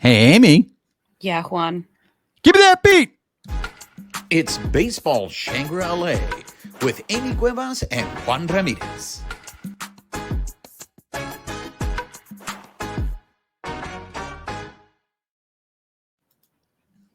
Hey, Amie. Yeah, Juan. Give me that beat. It's Baseball Shangri-La with Amie Cuevas and Juan Ramirez.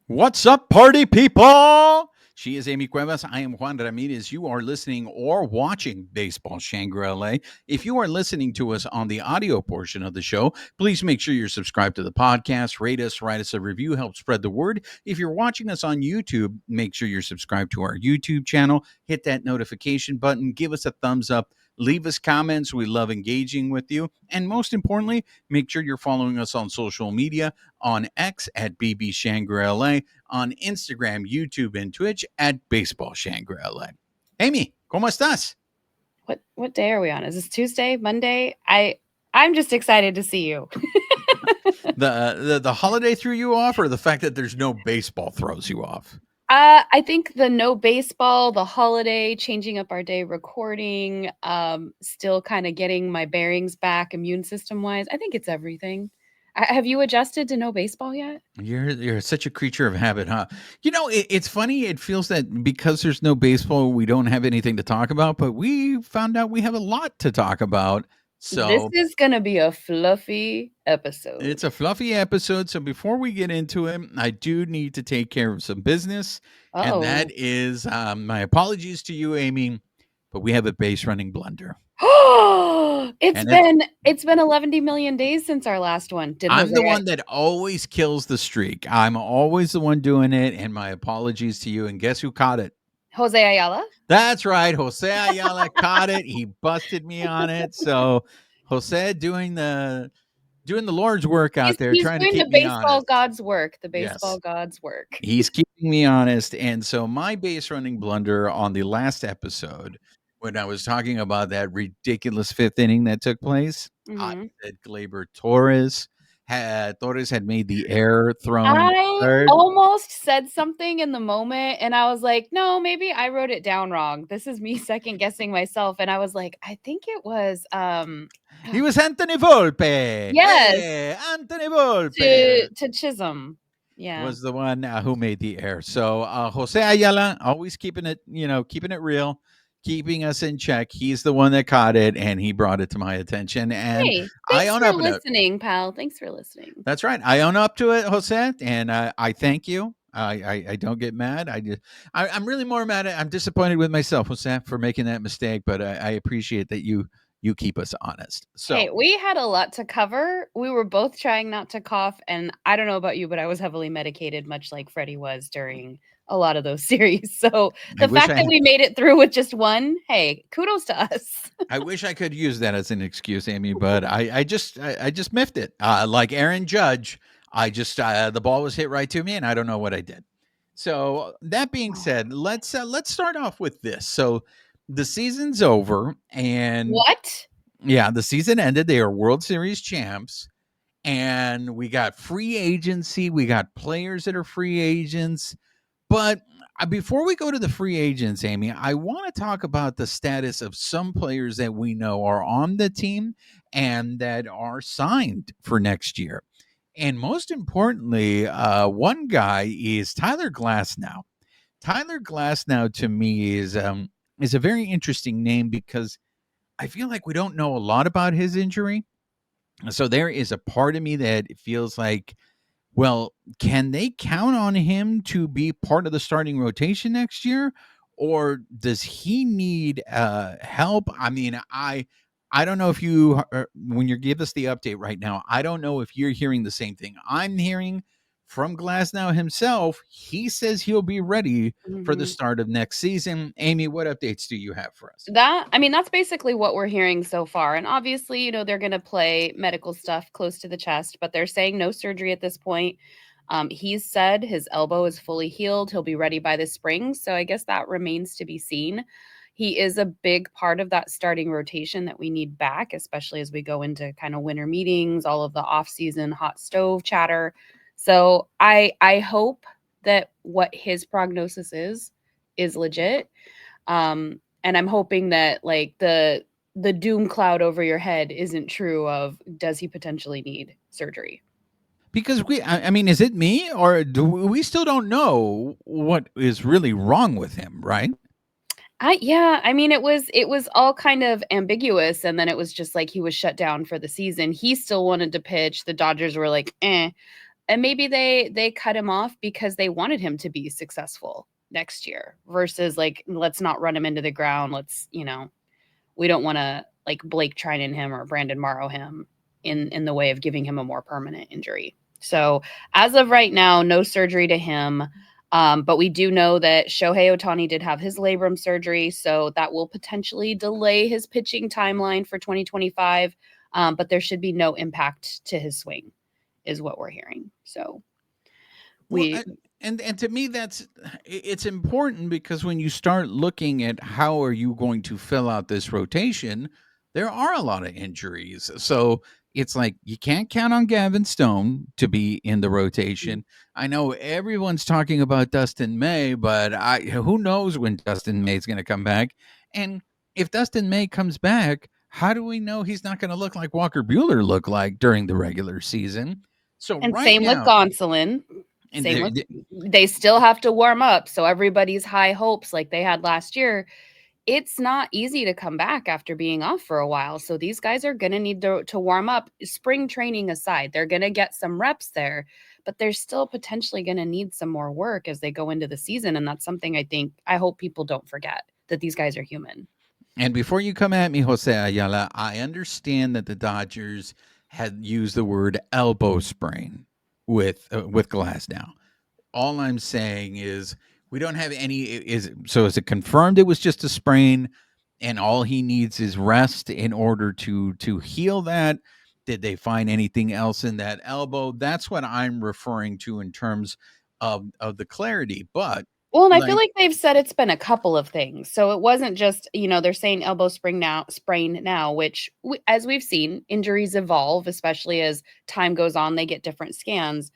What's up, party people? She is Amie Cuevas. I am Juan Ramirez. You are listening or watching Baseball Shangri-La. If you are listening to us on the audio portion of the show, please make sure you're subscribed to the podcast. Rate us, write us a review, help spread the word. If you're watching us on YouTube, make sure you're subscribed to our YouTube channel. Hit that notification button. Give us a thumbs up. Leave us comments. We love engaging with you. And most importantly, make sure you're following us on social media, on X at BB Shangri-La, on Instagram, YouTube, and Twitch at Baseball Shangri-La. Amie, ¿cómo estás? What day are we on? Is this Tuesday, Monday? I'm just excited to see you. The holiday threw you off, or the fact that there's no baseball throws you off? I think the no baseball, the holiday, changing up our day, recording, still kind of getting my bearings back immune system wise. I think it's everything. Have you adjusted to no baseball yet? You're such a creature of habit, huh? You know, it's funny. It feels that because there's no baseball, we don't have anything to talk about, but we found out we have a lot to talk about. This So is going to be a fluffy episode. it's a fluffy episode. So before we get into it, I do need to take care of some business. And that is my apologies to you, Amie, but we have a base running blunder. It's been 11 million days since our last one. I'm the one that always kills the streak. I'm always the one doing it, and my apologies to you. And guess who caught it? Jose Ayala? That's right. Jose Ayala caught it. He busted me on it. So Jose doing the Lord's work out there, trying to keep me honest. The baseball god's work. The baseball god's work. He's keeping me honest. And so my base running blunder on the last episode, when I was talking about that ridiculous fifth inning that took place, I said Gleyber Torres had made the error throwing third. Almost said something in the moment, and I was like, no, maybe I wrote it down wrong. This is me second guessing myself. And I was like, I think it was he was Anthony Volpe. Yes. Hey, Anthony Volpe. To Chisholm. Yeah. Was the one who made the error. So Jose Ayala, always keeping it real, keeping us in check. He's the one that caught it, and he brought it to my attention. And hey, thanks for listening, pal. Thanks for listening. That's right. I own up to it, Jose, and I thank you. I don't get mad. I'm really more mad. I'm disappointed with myself, Jose, for making that mistake. But I appreciate that you keep us honest. So hey, we had a lot to cover. We were both trying not to cough, and I don't know about you, but I was heavily medicated, much like Freddie was during a lot of those series. So the fact that we made it through with just one, hey, kudos to us. I wish I could use that as an excuse, Amie, but I just miffed it. Like Aaron Judge, the ball was hit right to me, and I don't know what I did. So that being said, let's start off with this. So the season's over, and what? Yeah, the season ended. They are World Series champs, and we got free agency. We got players that are free agents. But before we go to the free agents, Amie, I want to talk about the status of some players that we know are on the team and that are signed for next year. And most importantly, one guy is Tyler Glasnow. Tyler Glasnow to me is a very interesting name because I feel like we don't know a lot about his injury. So there is a part of me that feels like, well, can they count on him to be part of the starting rotation next year? Or does he need help? I mean, I don't know if you, when you give us the update right now, I don't know if you're hearing the same thing I'm hearing from Glasnow himself. He says he'll be ready for the start of next season. Amie, what updates do you have for us? That's basically what we're hearing so far. And obviously, they're going to play medical stuff close to the chest, but they're saying no surgery at this point. He's said his elbow is fully healed. He'll be ready by the spring. So I guess that remains to be seen. He is a big part of that starting rotation that we need back, especially as we go into kind of winter meetings, all of the off-season hot stove chatter. So I hope that what his prognosis is legit. And I'm hoping that like the doom cloud over your head isn't true of does he potentially need surgery? Because I mean, is it me or do we still don't know what is really wrong with him, right? I mean it was all kind of ambiguous, and then it was just like he was shut down for the season. He still wanted to pitch. The Dodgers were like, "Eh." And maybe they cut him off because they wanted him to be successful next year versus like let's not run him into the ground. Let's, we don't want to like Blake Trinan him or Brandon Morrow him in the way of giving him a more permanent injury. So as of right now, no surgery to him. But we do know that Shohei Ohtani did have his labrum surgery, so that will potentially delay his pitching timeline for 2025. But there should be no impact to his swing, is what we're hearing. So Well, we and to me it's important because when you start looking at how are you going to fill out this rotation, there are a lot of injuries. So it's like you can't count on Gavin Stone to be in the rotation. I know everyone's talking about Dustin May, but who knows when Dustin May is going to come back? And if Dustin May comes back, how do we know he's not going to look like Walker Buehler looked like during the regular season? So and right same with now, Gonsolin. and Same with they still have to warm up. So everybody's high hopes like they had last year. It's not easy to come back after being off for a while. So these guys are going to need to warm up. Spring training aside, they're going to get some reps there, but they're still potentially going to need some more work as they go into the season. And that's something I hope people don't forget, that these guys are human. And before you come at me, Jose Ayala, I understand that the Dodgers had used the word elbow sprain with Glass now. All I'm saying is we don't have any. Is it confirmed it was just a sprain, and all he needs is rest in order to heal that? Did they find anything else in that elbow? That's what I'm referring to in terms of the clarity. But Well, and I feel like, like they've said it's been a couple of things. So it wasn't just, they're saying elbow sprain now, which as we've seen, injuries evolve, especially as time goes on, they get different scans.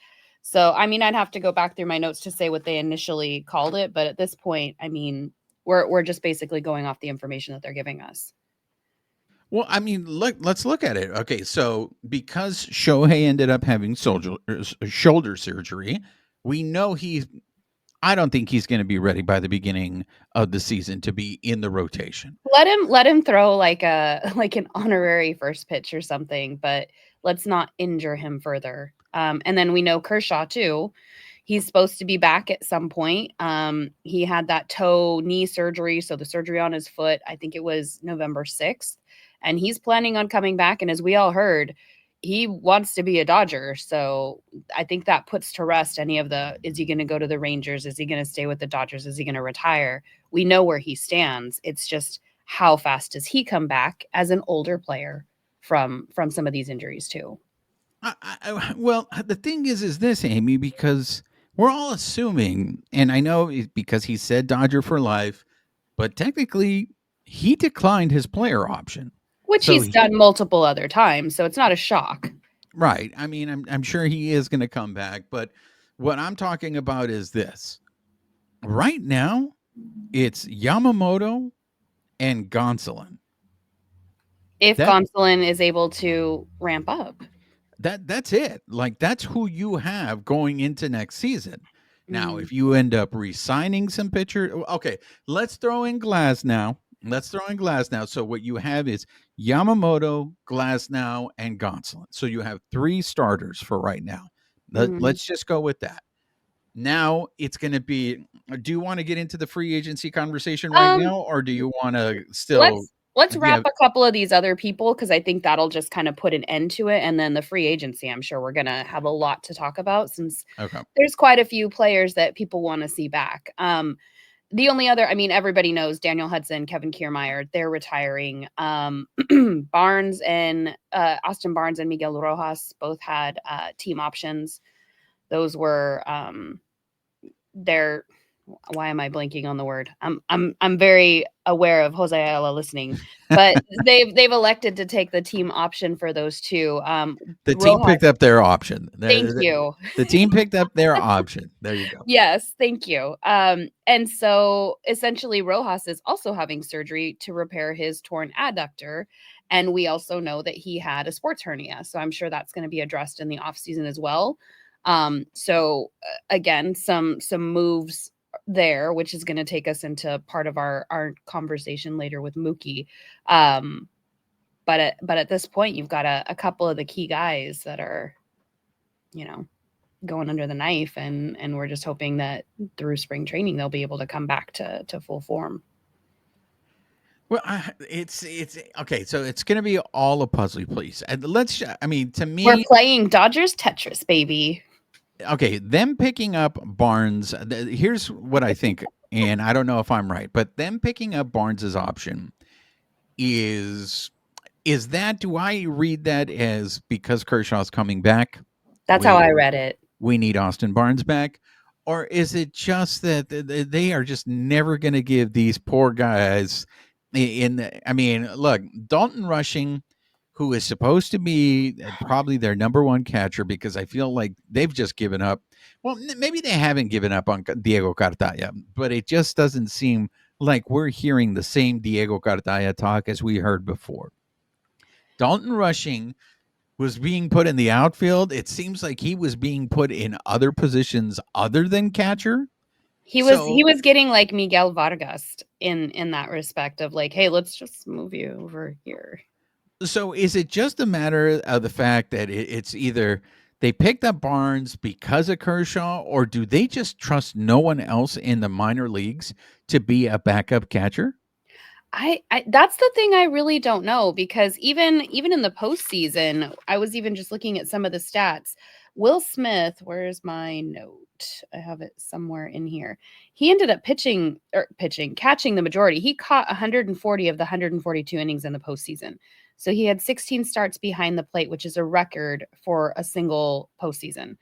So, I mean, I'd have to go back through my notes to say what they initially called it, but at this point, I mean, we're just basically going off the information that they're giving us. well, I mean, let's look at it. Okay, so because Shohei ended up having shoulder surgery, we know I don't think he's going to be ready by the beginning of the season to be in the rotation. Let him throw like like an honorary first pitch or something, but let's not injure him further. And then we know Kershaw too. He's supposed to be back at some point. He had that toe knee surgery, so the surgery on his foot, I think it was November 6th, and he's planning on coming back. And as we all heard, he wants to be a Dodger. So I think that puts to rest any of is he going to go to the Rangers? Is he going to stay with the Dodgers? Is he going to retire? We know where he stands. It's just how fast does he come back as an older player from some of these injuries too? Well, the thing is this, Amie, because we're all assuming, and I know because he said Dodger for life, but technically he declined his player option, Which so he's done multiple other times, so it's not a shock. right. I mean, I'm sure he is going to come back, but what I'm talking about is this. Right now, it's Yamamoto and Gonsolin. If That Gonsolin is able to ramp up. that's it. Like that's who you have going into next season. Now, Mm. if you end up re-signing some pitcher, okay, let's throw in Glass now. So what you have is Yamamoto, Glass now, and Gonsolin. So you have 3 starters for right now. Let's just go with that. Now it's going to be. Do you want to get into the free agency conversation right Um, now, or do you want to still? let's Yeah. wrap a couple of these other people because I think that'll just kind of put an end to it. And then the free agency, I'm sure we're gonna have a lot to talk about since Okay. there's quite a few players that people want to see back. The only other, I mean, everybody knows Daniel Hudson, Kevin Kiermaier, they're retiring. Barnes and Austin Barnes and Miguel Rojas both had team options. Those were their. Why am I blanking on the word? I'm very aware of Jose Ayala listening, but they've elected to take the team option for those two. The team Rojas, picked up their option. thank you. The team picked up their option. There you go. Yes, thank you. And so essentially Rojas is also having surgery to repair his torn adductor. And we also know that he had a sports hernia. So I'm sure that's going to be addressed in the offseason as well. So again, some moves there, which is going to take us into part of our conversation later with Mookie. But at this point, you've got a couple of the key guys that are, going under the knife, and we're just hoping that through spring training they'll be able to come back to full form. Well, it's okay. So it's going to be all a puzzle, please. And to me, we're playing Dodgers Tetris, baby. Okay, them picking up Barnes. Here's what I think, and I don't know if I'm right, but them picking up Barnes's option is that? Do I read that as because Kershaw's coming back? That's how I read it. We need Austin Barnes back. Or is it just that they are just never going to give these poor guys look, Dalton Rushing, who is supposed to be probably their number one catcher, because I feel like they've just given up. Well, maybe they haven't given up on Diego Cartaya, but it just doesn't seem like we're hearing the same Diego Cartaya talk as we heard before. Dalton Rushing was being put in the outfield. It seems like he was being put in other positions other than catcher. He was getting like Miguel Vargas in that respect of like, hey, let's just move you over here. So is it just a matter of the fact that it's either they picked up Barnes because of Kershaw, or do they just trust no one else in the minor leagues to be a backup catcher? I that's the thing I really don't know, because even in the postseason, I was even just looking at some of the stats. Will Smith, where's my note? I have it somewhere in here. He ended up catching the majority. He caught 140 of the 142 innings in the postseason. So he had 16 starts behind the plate, which is a record for a single postseason.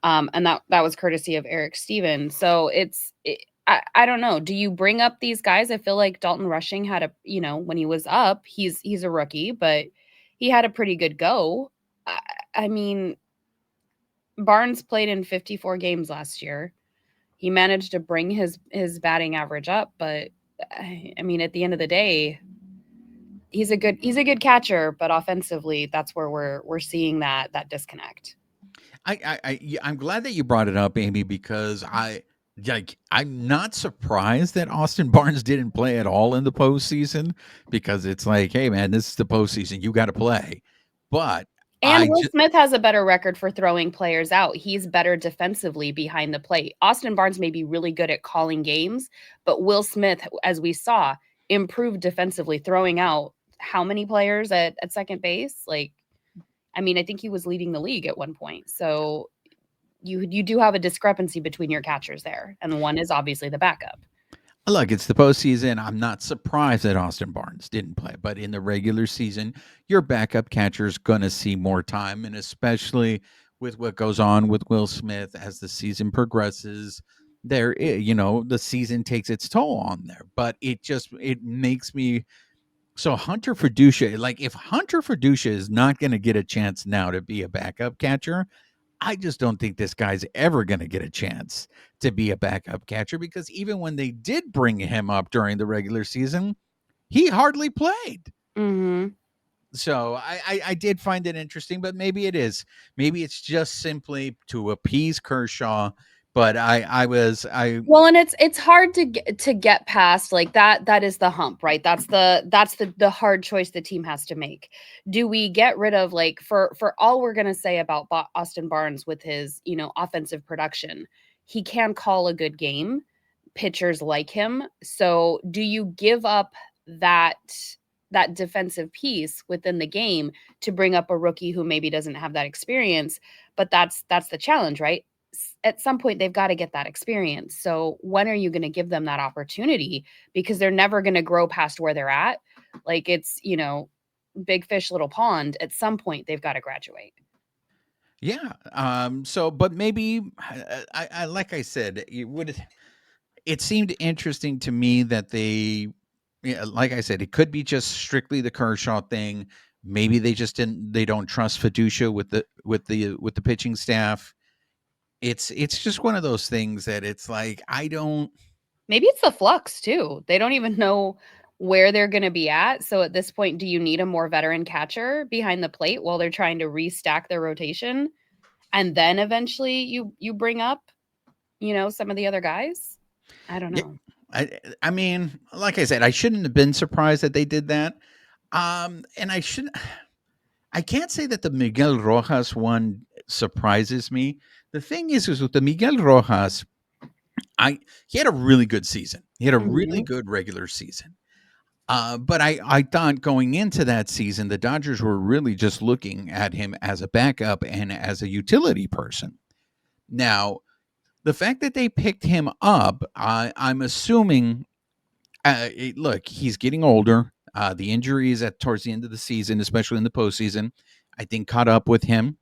And that was courtesy of Eric Stevens. So I don't know. Do you bring up these guys? I feel like Dalton Rushing had when he was up, he's a rookie, but he had a pretty good go. I mean, Barnes played in 54 games last year. He managed to bring his batting average up, but I mean, at the end of the day, he's a good catcher, but offensively, that's where we're seeing that disconnect. I'm glad that you brought it up, Amie, because I'm not surprised that Austin Barnes didn't play at all in the postseason, because it's like, hey man, this is the postseason, you got to play. But Will Smith has a better record for throwing players out. He's better defensively behind the plate. Austin Barnes may be really good at calling games, but Will Smith, as we saw, improved defensively, throwing out how many players at second base? Like, I mean, I think he was leading the league at one point. So you do have a discrepancy between your catchers there, and one is obviously the backup. Look, it's the postseason. I'm not surprised that Austin Barnes didn't play, but in the regular season, your backup catcher is going to see more time, and especially with what goes on with Will Smith as the season progresses, the season takes its toll on there. But it makes me so Hunter Fiducia, like if Hunter Fiducia is not going to get a chance now to be a backup catcher, I just don't think this guy's ever going to get a chance to be a backup catcher, because even when they did bring him up during the regular season, he hardly played. Mm-hmm. So I did find it interesting, but maybe maybe it's just simply to appease Kershaw. But well, and it's hard to get past like that. That is the hump, right? That's the hard choice the team has to make. Do we get rid of, like, for all we're gonna say about Austin Barnes with his offensive production, he can call a good game. Pitchers like him. So do you give up that defensive piece within the game to bring up a rookie who maybe doesn't have that experience? But that's the challenge, right? At some point they've got to get that experience. So when are you going to give them that opportunity? Because they're never going to grow past where they're at. Like, it's, big fish, little pond. At some point they've got to graduate. Yeah. But maybe I like I said, it seemed interesting to me that like I said, it could be just strictly the Kershaw thing. Maybe they don't trust Fiducia with the pitching staff. It's just one of those things that it's like, maybe it's the flux too. They don't even know where they're going to be at. So at this point, do you need a more veteran catcher behind the plate while they're trying to restack their rotation? And then eventually you bring up, some of the other guys? I don't Yeah, know. I mean, like I said, I shouldn't have been surprised that they did that. And I can't say that the Miguel Rojas one surprises me. The thing is with the Miguel Rojas, he had a really good season. He had a really Mhm. good regular season. But I thought going into that season, the Dodgers were really just looking at him as a backup and as a utility person. Now, the fact that they picked him up, I'm assuming, look, he's getting older. The injuries at towards the end of the season, especially in the postseason, I think caught up with him.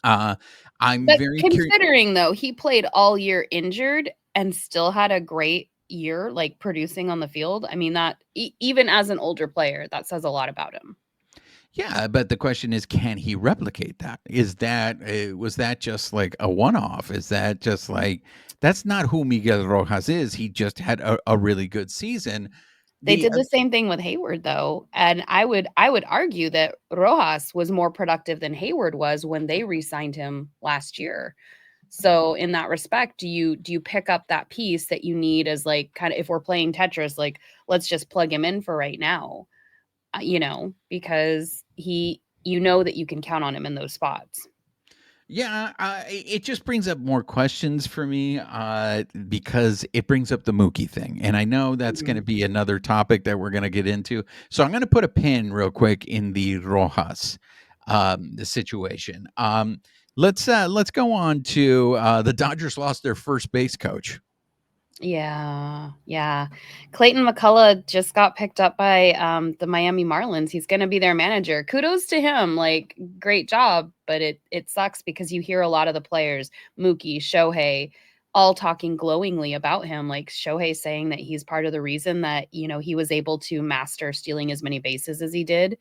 Uh, I'm But very curious. considering though, he played all year injured and still had a great year, like producing on the field. I mean, that even as an older player, that says a lot about him. Yeah, but the question is, can he replicate that? Is that was that just like a one-off? Is that just like that's not who Miguel Rojas is? He just had a really good season. They The did the same thing with Hayward though, and I would argue that Rojas was more productive than Hayward was when they re-signed him last year. So in that respect, do you pick up that piece that you need as like kind of if we're playing Tetris, like let's just plug him in for right now, because that you can count on him in those spots. Yeah, it just brings up more questions for me because it brings up the Mookie thing, and I know that's going to Mhm. be another topic that we're going to get into. So I'm going to put a pin real quick in the Rojas the situation. Let's go on to the Dodgers lost their first base coach. Yeah, yeah. Clayton McCullough just got picked up by the Miami Marlins. He's going to be their manager. Kudos to him. Like, great job. But it sucks because you hear a lot of the players, Mookie, Shohei, all talking glowingly about him. Like Shohei saying that he's part of the reason that he was able to master stealing as many bases as he did.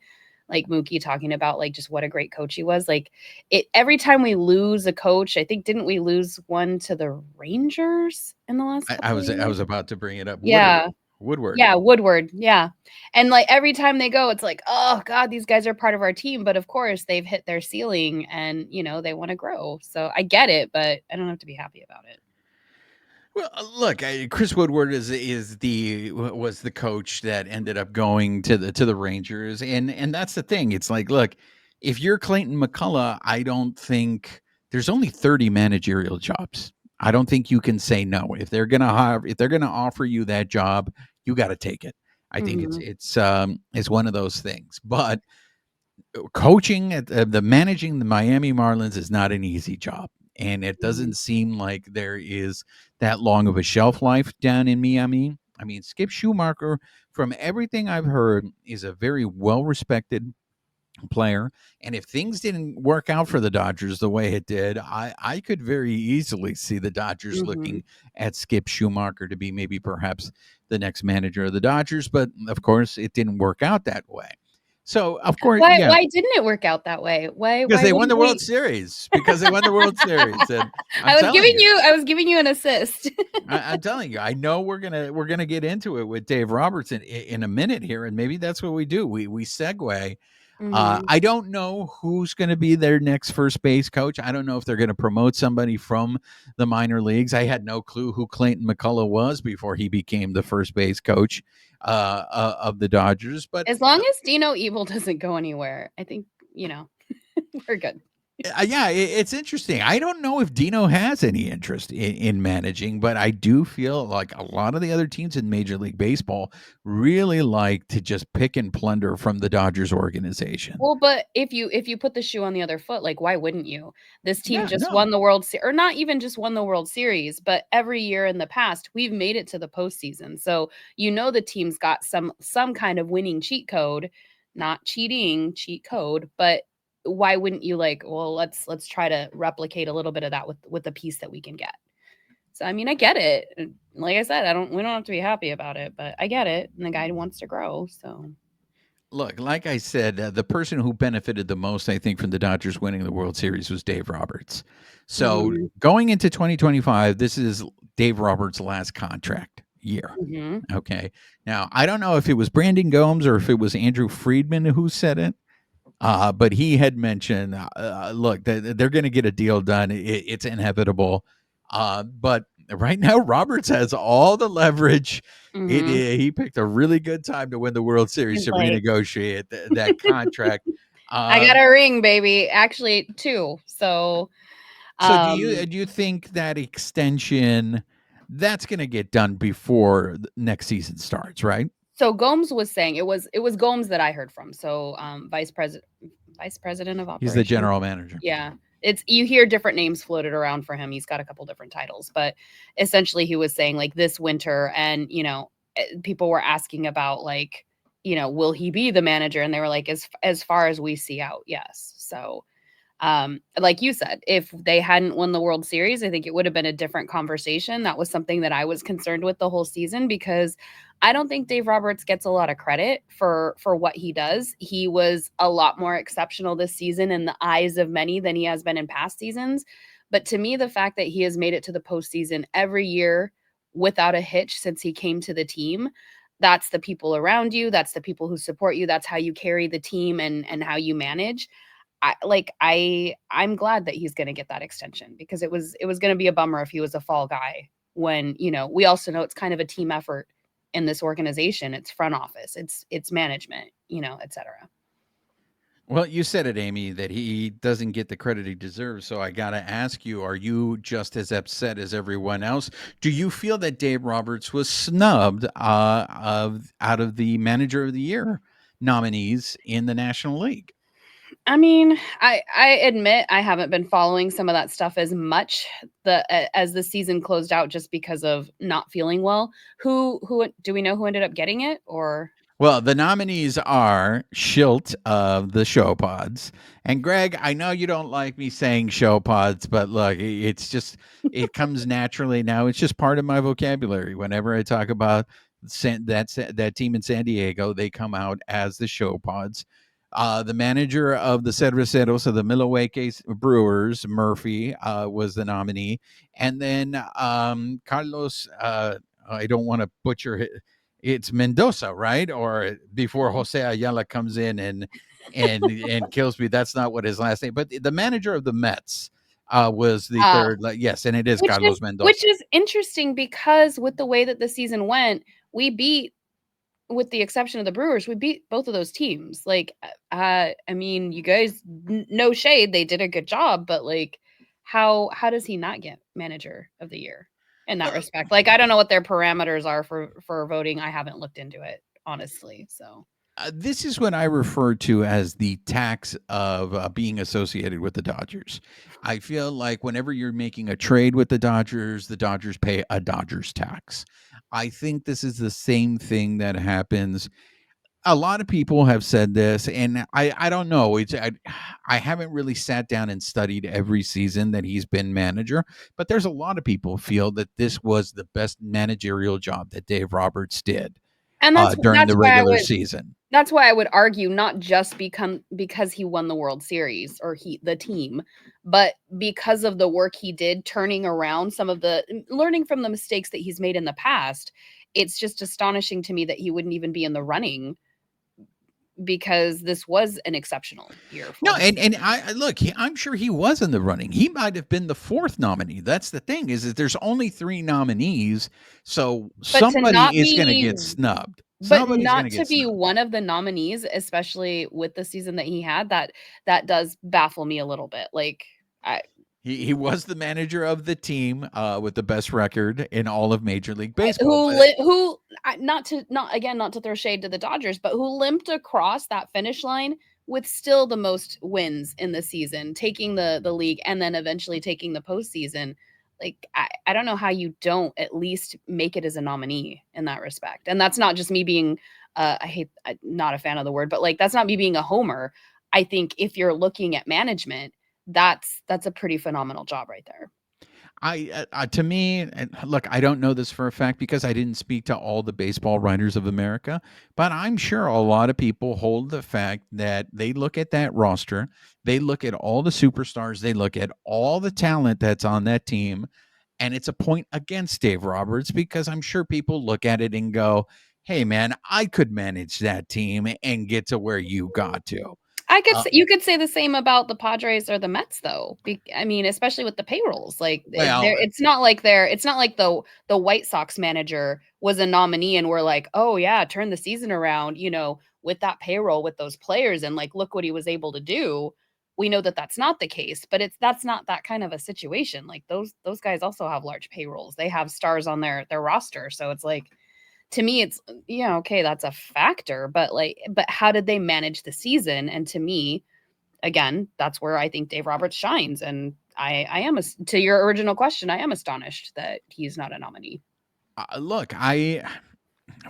Like Mookie talking about like just what a great coach he was. Like it every time we lose a coach, I think didn't we lose one to the Rangers in the last I couple of was I years? was about to bring it up. Woodward. Yeah. Woodward. Yeah, Woodward. Yeah. And like every time they go, it's like, oh God, these guys are part of our team. But of course, they've hit their ceiling and they want to grow. So I get it, but I don't have to be happy about it. Well, look, Chris Woodward was the coach that ended up going to the Rangers, and that's the thing. It's like, look, if you're Clayton McCullough, I don't think there's only 30 managerial jobs. I don't think you can say no. If they're gonna offer you that job, you got to take it. I think Mhm. it's one of those things. But coaching at the managing the Miami Marlins is not an easy job, and it Mhm. doesn't seem like there is that long of a shelf life down in Miami. I mean, Skip Schumacher, from everything I've heard, is a very well respected player, and if things didn't work out for the Dodgers the way it did, I could very easily see the Dodgers Mhm. looking at Skip Schumacher to be maybe perhaps the next manager of the Dodgers, but of course it didn't work out that way. So of course, Why yeah, why didn't it work out that way? Why because why they won the wouldn't World we Series. Because they won the World Series, and I'm I was telling giving you, you I was giving you an assist. I'm telling you, I know we're gonna get into it with Dave Roberts in a minute here, and maybe that's what we do. We segue. Mhm. I don't know who's going to be their next first base coach. I don't know if they're going to promote somebody from the minor leagues. I had no clue who Clayton McCullough was before he became the first base coach of the Dodgers. But As long as Dino Evil doesn't go anywhere, I think, we're good. yeah, it's interesting. I don't know if Dino has any interest in managing, but I do feel like a lot of the other teams in Major League Baseball really like to just pick and plunder from the Dodgers organization. Well, but if you put the shoe on the other foot, like why wouldn't you? This team Yeah, just no. won the World Series, or not even just won the World Series, but every year in the past, we've made it to the postseason. So the team's got some kind of winning cheat code, not cheating, cheat code, but why wouldn't you like, well, let's try to replicate a little bit of that with the piece that we can get. So I mean, I get it. Like I said, we don't have to be happy about it, but I get it. And the guy wants to grow. So Look, like I said, the person who benefited the most, I think, from the Dodgers winning the World Series was Dave Roberts. So mhm. going into 2025, this is Dave Roberts' last contract year. Hmm. Okay. Now, I don't know if it was Brandon Gomes or if it was Andrew Friedman who said it, but he had mentioned, look, they're going to get a deal done. It's inevitable. But right now, Roberts has all the leverage. Hmm. He picked a really good time to win the World Series He's to like, renegotiate that contract. I got Um, a ring, baby. Actually, two. So, so um, do you think that extension that's going to get done before next season starts, right? so Gomes was saying it was Gomes that I heard from. So, vice president of He's the operations. general manager. Yeah. It's you hear different names floated around for him. He's got a couple different titles, but essentially he was saying like this winter and, people were asking about like, will he be the manager? And they were like, as far as we see out, yes. So, like you said, if they hadn't won the World Series, I think it would have been a different conversation. That was something that I was concerned with the whole season because I don't think Dave Roberts gets a lot of credit for what he does. He was a lot more exceptional this season in the eyes of many than he has been in past seasons. But to me, the fact that he has made it to the postseason every year without a hitch since he came to the team, that's the people around you, that's the people who support you, that's how you carry the team and how you manage. I'm glad that he's going to get that extension because it was going to be a bummer if he was a fall guy when, we also know it's kind of a team effort in this organization. It's front office, it's management, et cetera. Well, you said it, Amie, that he doesn't get the credit he deserves. So I got to ask you, are you just as upset as everyone else? Do you feel that Dave Roberts was snubbed out of the manager of the year nominees in the National League? I mean, I admit I haven't been following some of that stuff as much as the season closed out just because of not feeling well. Who do we know who ended up getting it or Well, the nominees are Schilt of the Show Pods. And Greg, I know you don't like me saying Show Pods, but look, it's just, it comes naturally now. It's just part of my vocabulary. Whenever I talk about that team in San Diego, they come out as the Show Pods. The manager of the Cerveceros of the Milwaukee Brewers, Murphy, was the nominee. And then Carlos, I don't want to butcher it's Mendoza, right? Or before Jose Ayala comes in and kills me. That's not what his last name. But the manager of the Mets was the uh third. Yes, and it is which is Carlos which Mendoza. is interesting because with the way that the season went, we beat, with the exception of the Brewers, we beat both of those teams. Like, I mean, you guys, no shade, they did a good job, but like, how does he not get manager of the year in that Well, respect? Like, I don't know what their parameters are for voting. I haven't looked into it honestly. So, this is what I refer to as the tax of being associated with the Dodgers. I feel like whenever you're making a trade with the Dodgers pay a Dodgers tax. I think this is the same thing that happens. A lot of people have said this, and I don't know. I haven't really sat down and studied every season that he's been manager, but there's a lot of people feel that this was the best managerial job that Dave Roberts did and that's during that's the why I regular would season. That's why I would argue not just because he won the World Series or the team, but because of the work he did turning around learning from the mistakes that he's made in the past. It's just astonishing to me that he wouldn't even be in the running because this was an exceptional year No, for him. and I look. I'm sure he was in the running. He might have been the fourth nominee. That's the thing is that there's only three nominees, so But to not somebody is going to be get snubbed. but Somebody's going not to to get be snubbed. one of the nominees, especially with the season that he had, that does baffle me a little bit. Like I He was the manager of the team with the best record in all of Major League Baseball. who But li- who not to throw shade to the Dodgers, but who limped across that finish line with still the most wins in the season, taking the league and then eventually taking the postseason. Like I don't know how you don't at least make it as a nominee in that respect. And that's not just me being not a fan of the word, but like that's not me being a homer. I think if you're looking at management, that's a pretty phenomenal job right there. to me, and look, I don't know this for a fact because I didn't speak to all the baseball writers of America, but I'm sure a lot of people hold the fact that they look at that roster, they look at all the superstars, they look at all the talent that's on that team, And it's a point against Dave Roberts because I'm sure people look at it and go, hey, man, I could manage that team and get to where you got to. You could say the same about the Padres or the Mets, though. I mean, especially with the payrolls, like Well, it's not like the White Sox manager was a nominee, and we're like, oh yeah, turn the season around, with that payroll, with those players, and like look what he was able to do. We know that that's not the case, but that's not that kind of a situation. Like those guys also have large payrolls. They have stars on their roster, so it's like, to me, it's, yeah, okay, that's a factor, but how did they manage the season? And to me, again, that's where I think Dave Roberts shines. And I am, to your original question, I am astonished that he's not a nominee. Look,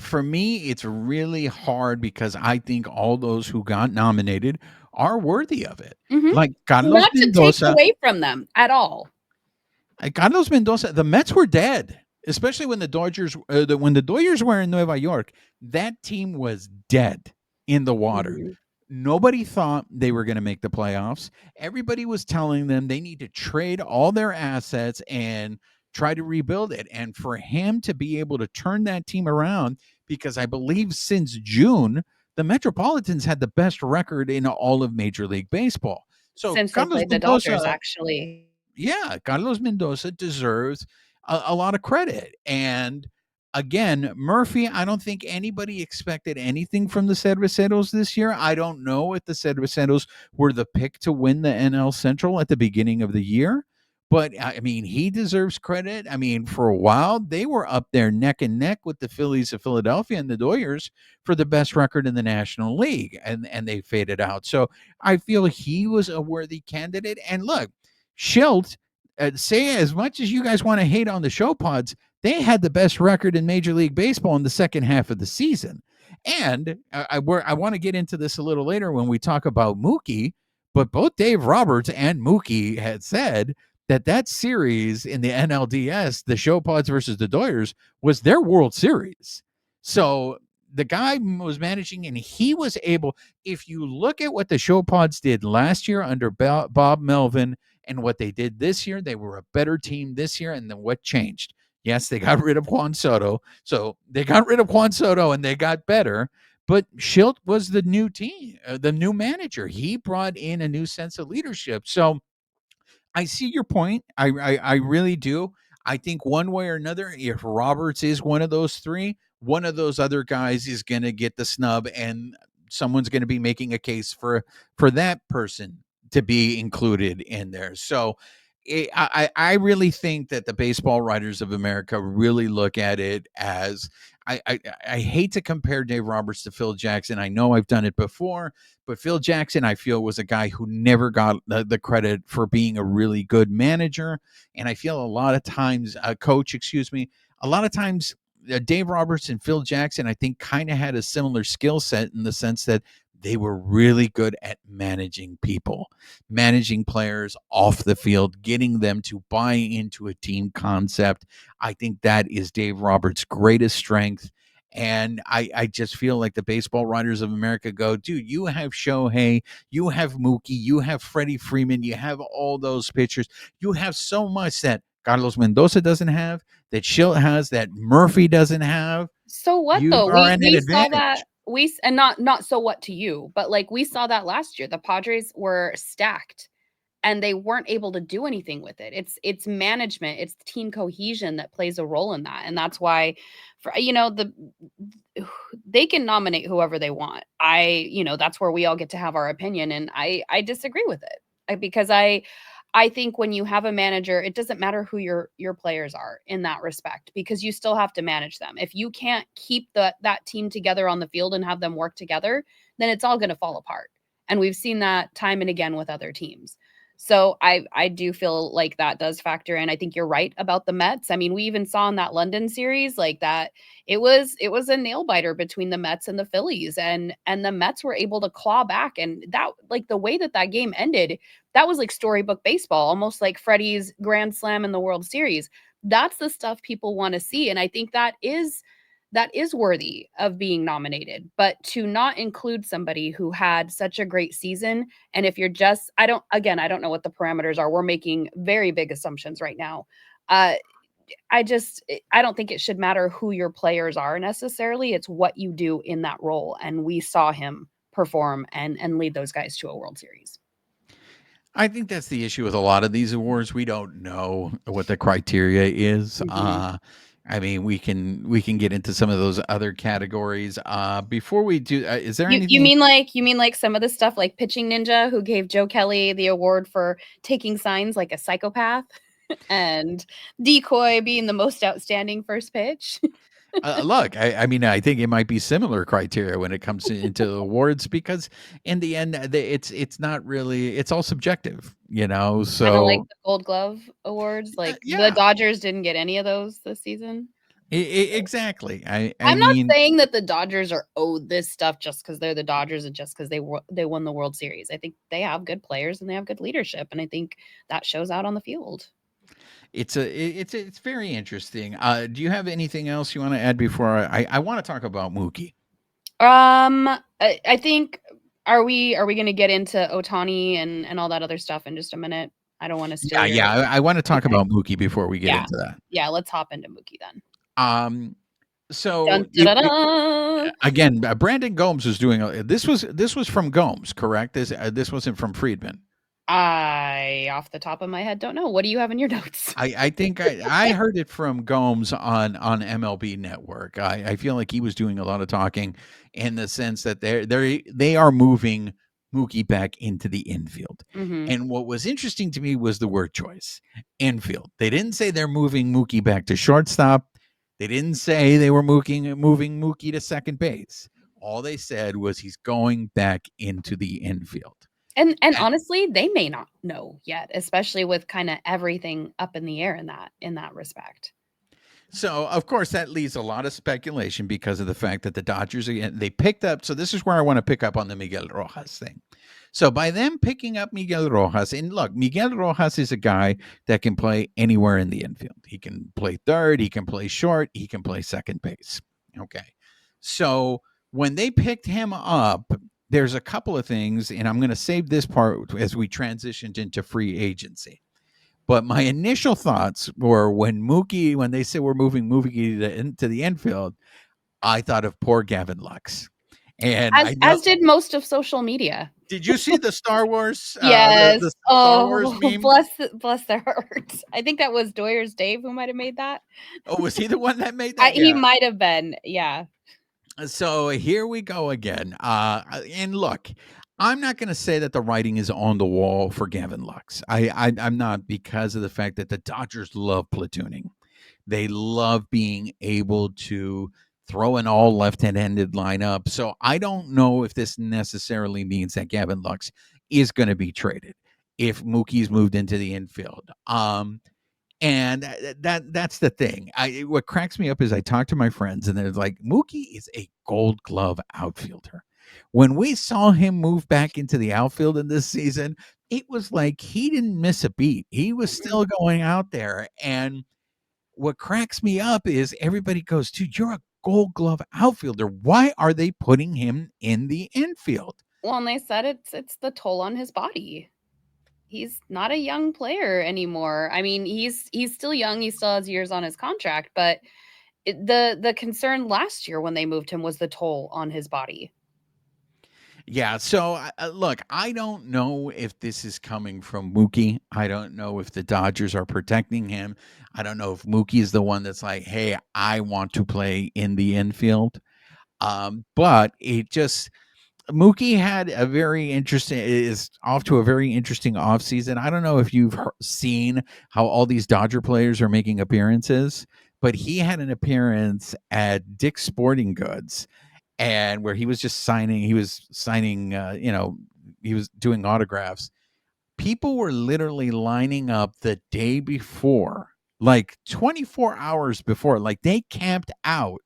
for me, it's really hard because I think all those who got nominated are worthy of it. Mhm. Like Carlos Not to take Mendoza. away from them at all. Carlos Mendoza, the Mets were dead, especially when the Dodgers were in Nueva York. That team was dead in the water. Mhm. Nobody thought they were going to make the playoffs. Everybody was telling them they need to trade all their assets and try to rebuild it. And for him to be able to turn that team around, because I believe since June, the Metropolitans had the best record in all of Major League Baseball. So Since they Carlos played the Dodgers, Mendoza, actually. yeah, Carlos Mendoza deserves a lot of credit. And again, Murphy, I don't think anybody expected anything from the Cerveceros this year. I don't know if the Cerveceros were the pick to win the NL Central at the beginning of the year. But I mean, he deserves credit. I mean, for a while, they were up there neck and neck with the Phillies of Philadelphia and the Dodgers for the best record in the National League, and they faded out. So I feel he was a worthy candidate. And look, Schilt, say as much as you guys want to hate on the show pods, they had the best record in Major League Baseball in the second half of the season. And I want to get into this a little later when we talk about Mookie, but both Dave Roberts and Mookie had said that series in the NLDS, the show pods versus the Dodgers, was their World Series. So the guy was managing, and he was able. If you look at what the show pods did last year under Bob Melvin and what they did this year, they were a better team this year. And then what changed? Yes, they got rid of Juan Soto. So they got rid of Juan Soto and they got better. But Schilt was the new team, the new manager. He brought in a new sense of leadership. So I see your point. I really do. I think one way or another, if Roberts is one of those three, one of those other guys is going to get the snub, and someone's going to be making a case for that person to be included in there. So I really think that the baseball writers of America really look at it as I hate to compare Dave Roberts to Phil Jackson. I know I've done it before, but Phil Jackson, I feel, was a guy who never got the credit for being a really good manager. And I feel a lot of times, coach, excuse me, a lot of times Dave Roberts and Phil Jackson, I think, kind of had a similar skill set in the sense that they were really good at managing people, managing players off the field, getting them to buy into a team concept. I think that is Dave Roberts' greatest strength. And I just feel like the baseball writers of America go, dude, you have Shohei, you have Mookie, you have Freddie Freeman, you have all those pitchers. You have so much that Carlos Mendoza doesn't have, that Schilt has, that Murphy doesn't have. So what You though? are at an We saw advantage. that and not so what to you, but like we saw that last year. The Padres were stacked and they weren't able to do anything with it. It's management, it's team cohesion that plays a role in that. And that's why for they can nominate whoever they want. That's where we all get to have our opinion, and I disagree with it. Because I think when you have a manager, it doesn't matter who your players are in that respect, because you still have to manage them. If you can't keep that team together on the field and have them work together, then it's all going to fall apart. And we've seen that time and again with other teams. So I do feel like that does factor in. I think you're right about the Mets. I mean, we even saw in that London series like that it was a nail biter between the Mets and the Phillies, and the Mets were able to claw back, and that, like, the way that game ended, that was like storybook baseball, almost like Freddie's grand slam in the World Series. That's the stuff people want to see, and I think that is worthy of being nominated. But to not include somebody who had such a great season, and if you're just, I don't know what the parameters are. We're making very big assumptions right now. I don't think it should matter who your players are necessarily. It's what you do in that role. And we saw him perform and lead those guys to a World Series. I think that's the issue with a lot of these awards. We don't know what the criteria is. I mean, we can get into some of those other categories. Before we do, is there anything? You mean like some of the stuff like Pitching Ninja, who gave Joe Kelly the award for taking signs like a psychopath, and Decoy being the most outstanding first pitch? Look, I mean, I think it might be similar criteria when it comes into awards, because in the end, it's not really, it's all subjective, Kind of like So the Gold Glove awards. Like the yeah, Dodgers didn't get any of those this season. exactly. I'm not mean, saying that the Dodgers are owed this stuff just because they're the Dodgers and just because they won the World Series. I think they have good players and they have good leadership, and I think that shows out on the field. it's very interesting. Do you have anything else you want to add before I want to talk about Mookie? I think are we going to get into Ohtani and all that other stuff in just a minute? I don't want to steal your. Yeah. I want to talk Okay. about Mookie before we get into that. Yeah, let's hop into Mookie then. So Dun, dun, dun, dun. again, Brandon Gomes was doing this was from Gomes, correct? This wasn't from Friedman. I, off the top of my head, don't know. What do you have in your notes? I think I heard it from Gomes on MLB Network. I feel like he was doing a lot of talking in the sense that they are moving Mookie back into the infield. And what was interesting to me was the word choice, infield. They didn't say they're moving Mookie back to shortstop. They didn't say they were moving Mookie to second base. All they said was he's going back into the infield. And honestly, they may not know yet, especially with kind of everything up in the air in that respect. So, of course, that leaves a lot of speculation because of the fact that the Dodgers, again, they picked up. So this is where I want to pick up on the Miguel Rojas thing. So by them picking up Miguel Rojas, and look, Miguel Rojas is a guy that can play anywhere in the infield. He can play third, he can play short, he can play second base. Okay. So when they picked him up, there's a couple of things, and I'm going to save this part as we transitioned into free agency. But my initial thoughts were when they said we're moving Mookie into the infield, I thought of poor Gavin Lux. And as did most of social media. Did you see the Star Wars? Yes. The Star Wars meme? Bless their hearts. I think that was Doyer's Dave who might have made that. Oh, was he the one that made that? He might have been. Yeah. So here we go again. And look, I'm not going to say that the writing is on the wall for Gavin Lux. I'm not, because of the fact that the Dodgers love platooning. They love being able to throw an all left-handed lineup. So I don't know if this necessarily means that Gavin Lux is going to be traded if Mookie's moved into the infield. And that's the thing. What cracks me up is I talk to my friends and they're like, Mookie is a Gold Glove outfielder. When we saw him move back into the outfield in this season, it was like he didn't miss a beat. He was still going out there. And what cracks me up is everybody goes, dude, you're a Gold Glove outfielder. Why are they putting him in the infield? Well, and they said it's the toll on his body. He's not a young player anymore. I mean, he's still young. He still has years on his contract, but the concern last year when they moved him was the toll on his body. Yeah. So look, I don't know if this is coming from Mookie. I don't know if the Dodgers are protecting him. I don't know if Mookie is the one that's like, hey, I want to play in the infield. But it just, Mookie had is off to a very interesting offseason. I don't know if you've seen how all these Dodger players are making appearances, but he had an appearance at Dick's Sporting Goods, and where he was signing, he was doing autographs. People were literally lining up the day before, like 24 hours before, like they camped out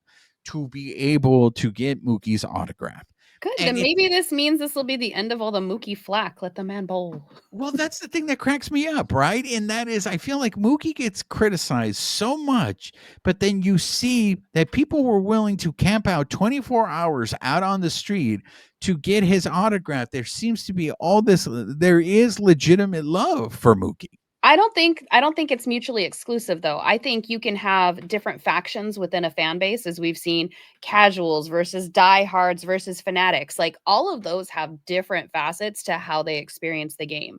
to be able to get Mookie's autograph. Good. Then maybe this means this will be the end of all the Mookie flack. Let the man bowl. Well, that's the thing that cracks me up, right? And that is, I feel like Mookie gets criticized so much, but then you see that people were willing to camp out 24 hours out on the street to get his autograph. There seems to be there is legitimate love for Mookie. I don't think it's mutually exclusive though. I think you can have different factions within a fan base, as we've seen, casuals versus diehards versus fanatics. Like all of those have different facets to how they experience the game.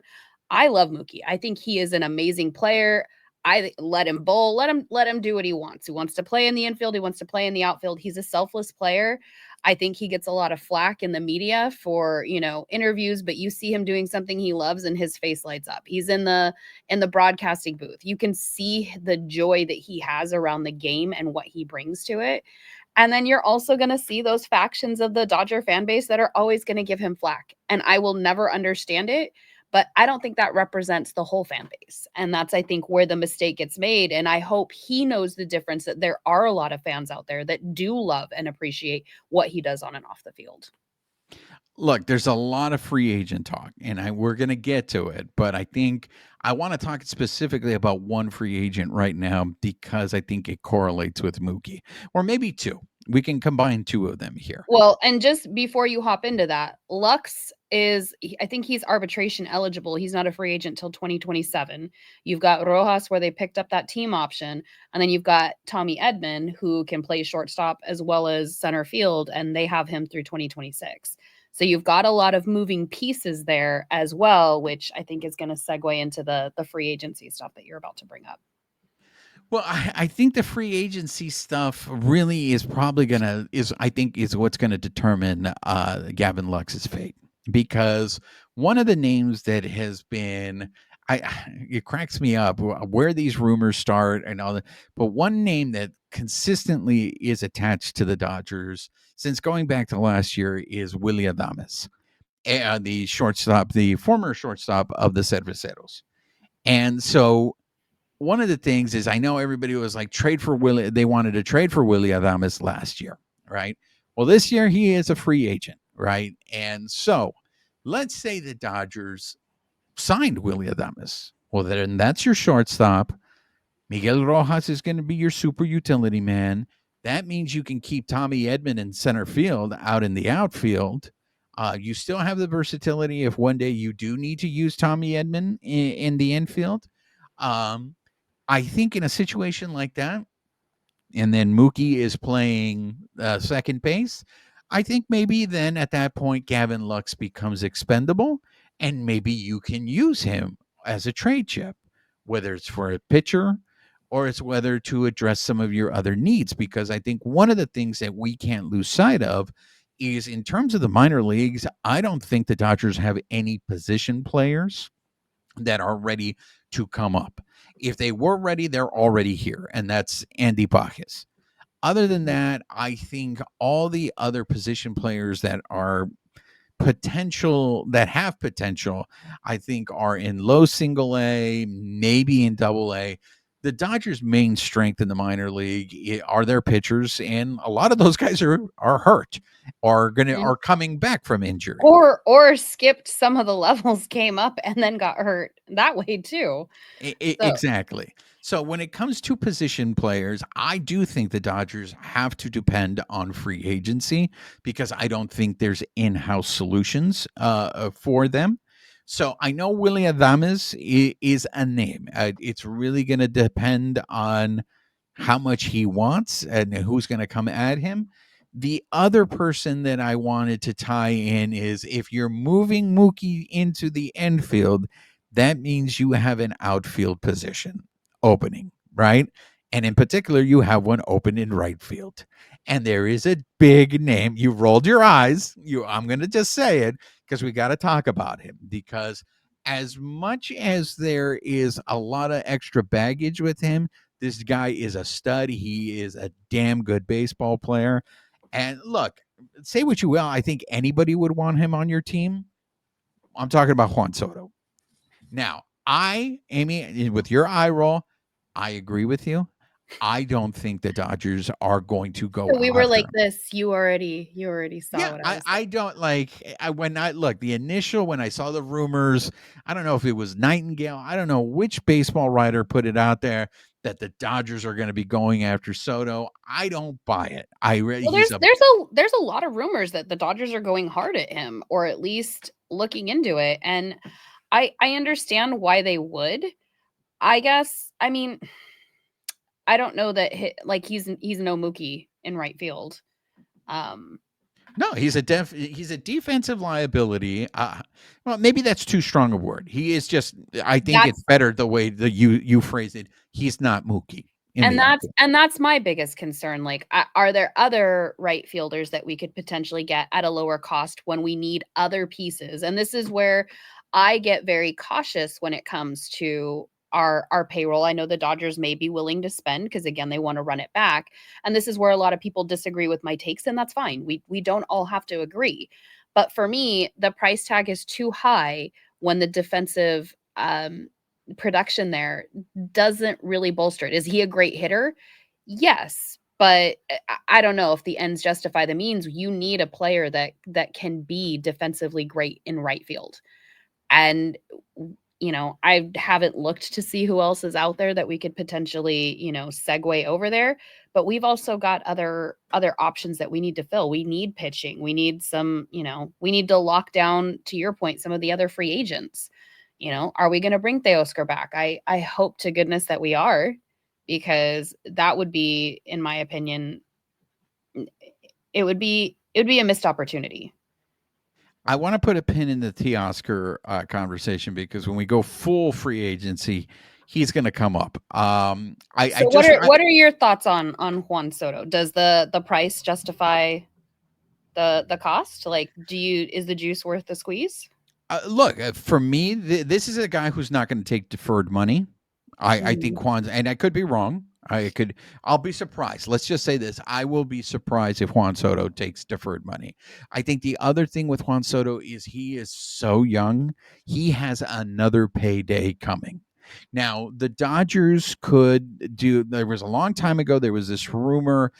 I love Mookie. I think he is an amazing player. I let him bowl, let him do what he wants. He wants to play in the infield, he wants to play in the outfield. He's a selfless player. I think he gets a lot of flack in the media for, interviews, but you see him doing something he loves and his face lights up. He's in the broadcasting booth. You can see the joy that he has around the game and what he brings to it. And then you're also going to see those factions of the Dodger fan base that are always going to give him flack. And I will never understand it, but I don't think that represents the whole fan base. And that's, I think, where the mistake gets made. And I hope he knows the difference, that there are a lot of fans out there that do love and appreciate what he does on and off the field. Look, there's a lot of free agent talk, and we're going to get to it. But I think I want to talk specifically about one free agent right now because I think it correlates with Mookie, or maybe two. We can combine two of them here. Well, and just before you hop into that, Lux I think he's arbitration eligible. He's not a free agent till 2027. You've got Rojas, where they picked up that team option. And then you've got Tommy Edman, who can play shortstop as well as center field, and they have him through 2026. So you've got a lot of moving pieces there as well, which I think is going to segue into the free agency stuff that you're about to bring up. Well, I think the free agency stuff really is probably is what's gonna determine Gavin Lux's fate, because one of the names that has been it cracks me up where these rumors start and all that, but one name that consistently is attached to the Dodgers since going back to last year is Willy Adames, the former shortstop of the Cerveceros, and so one of the things is I know everybody was like they wanted to trade for Willy Adames last year, right? Well, this year he is a free agent, right? And so let's say the Dodgers signed Willy Adames. Well, then that's your shortstop. Miguel Rojas is going to be your super utility man. That means you can keep Tommy Edman in center field out in the outfield. You still have the versatility if one day you do need to use Tommy Edman in the infield. I think in a situation like that, and then Mookie is playing second base, I think maybe then at that point, Gavin Lux becomes expendable, and maybe you can use him as a trade chip, whether it's for a pitcher or it's whether to address some of your other needs. Because I think one of the things that we can't lose sight of is in terms of the minor leagues, I don't think the Dodgers have any position players that are ready to come up. If they were ready, they're already here, and that's Andy Bacchus. Other than that, I think all the other position players that have potential, I think are in low single A, maybe in double A. The Dodgers' main strength in the minor league are their pitchers, and a lot of those guys are hurt, are coming back from injury, or skipped some of the levels, came up and then got hurt that way too. Exactly. So when it comes to position players, I do think the Dodgers have to depend on free agency because I don't think there's in-house solutions for them. So I know Willy Adames is a name. It's really going to depend on how much he wants and who's going to come at him. The other person that I wanted to tie in is if you're moving Mookie into the infield, that means you have an outfield position opening, right? And in particular, you have one open in right field. And there is a big name. You rolled your eyes. I'm going to just say it because we got to talk about him, because as much as there is a lot of extra baggage with him, this guy is a stud. He is a damn good baseball player. And look, say what you will, I think anybody would want him on your team. I'm talking about Juan Soto. Now, Amie, with your eye roll, I agree with you. I don't think the Dodgers are going to go. So we were like this. You already saw yeah, what I don't like when I saw the rumors, I don't know if it was Nightingale. I don't know which baseball writer put it out there that the Dodgers are going to be going after Soto. I don't buy it. There's a lot of rumors that the Dodgers are going hard at him, or at least looking into it. And I understand why they would. I guess, I mean, I don't know that he's no Mookie in right field. No, he's a defensive liability. Well, maybe that's too strong a word. He is just. I think it's better the way that you phrase it. He's not Mookie in the outfield. And that's my biggest concern. Like, are there other right fielders that we could potentially get at a lower cost when we need other pieces? And this is where I get very cautious when it comes to our payroll. I know the Dodgers may be willing to spend because, again, they want to run it back. And this is where a lot of people disagree with my takes, and that's fine. We don't all have to agree. But for me, the price tag is too high when the defensive production there doesn't really bolster it. Is he a great hitter? Yes. But I don't know if the ends justify the means. You need a player that can be defensively great in right field. And I haven't looked to see who else is out there that we could potentially, segue over there. But we've also got other options that we need to fill. We need pitching. We need some, we need to lock down, to your point, some of the other free agents. Are we going to bring Teoscar back? I hope to goodness that we are, because that would be, in my opinion, it would be a missed opportunity. I want to put a pin in the Teoscar conversation, because when we go full free agency, he's going to come up. What are your thoughts on Juan Soto? Does the price justify the cost? Like, is the juice worth the squeeze? Look, for me, this is a guy who's not going to take deferred money. I think Juan, and I could be wrong. I'll be surprised. Let's just say this. I will be surprised if Juan Soto takes deferred money. I think the other thing with Juan Soto is he is so young. He has another payday coming. Now, the Dodgers could do, there was a long time ago, there was this rumor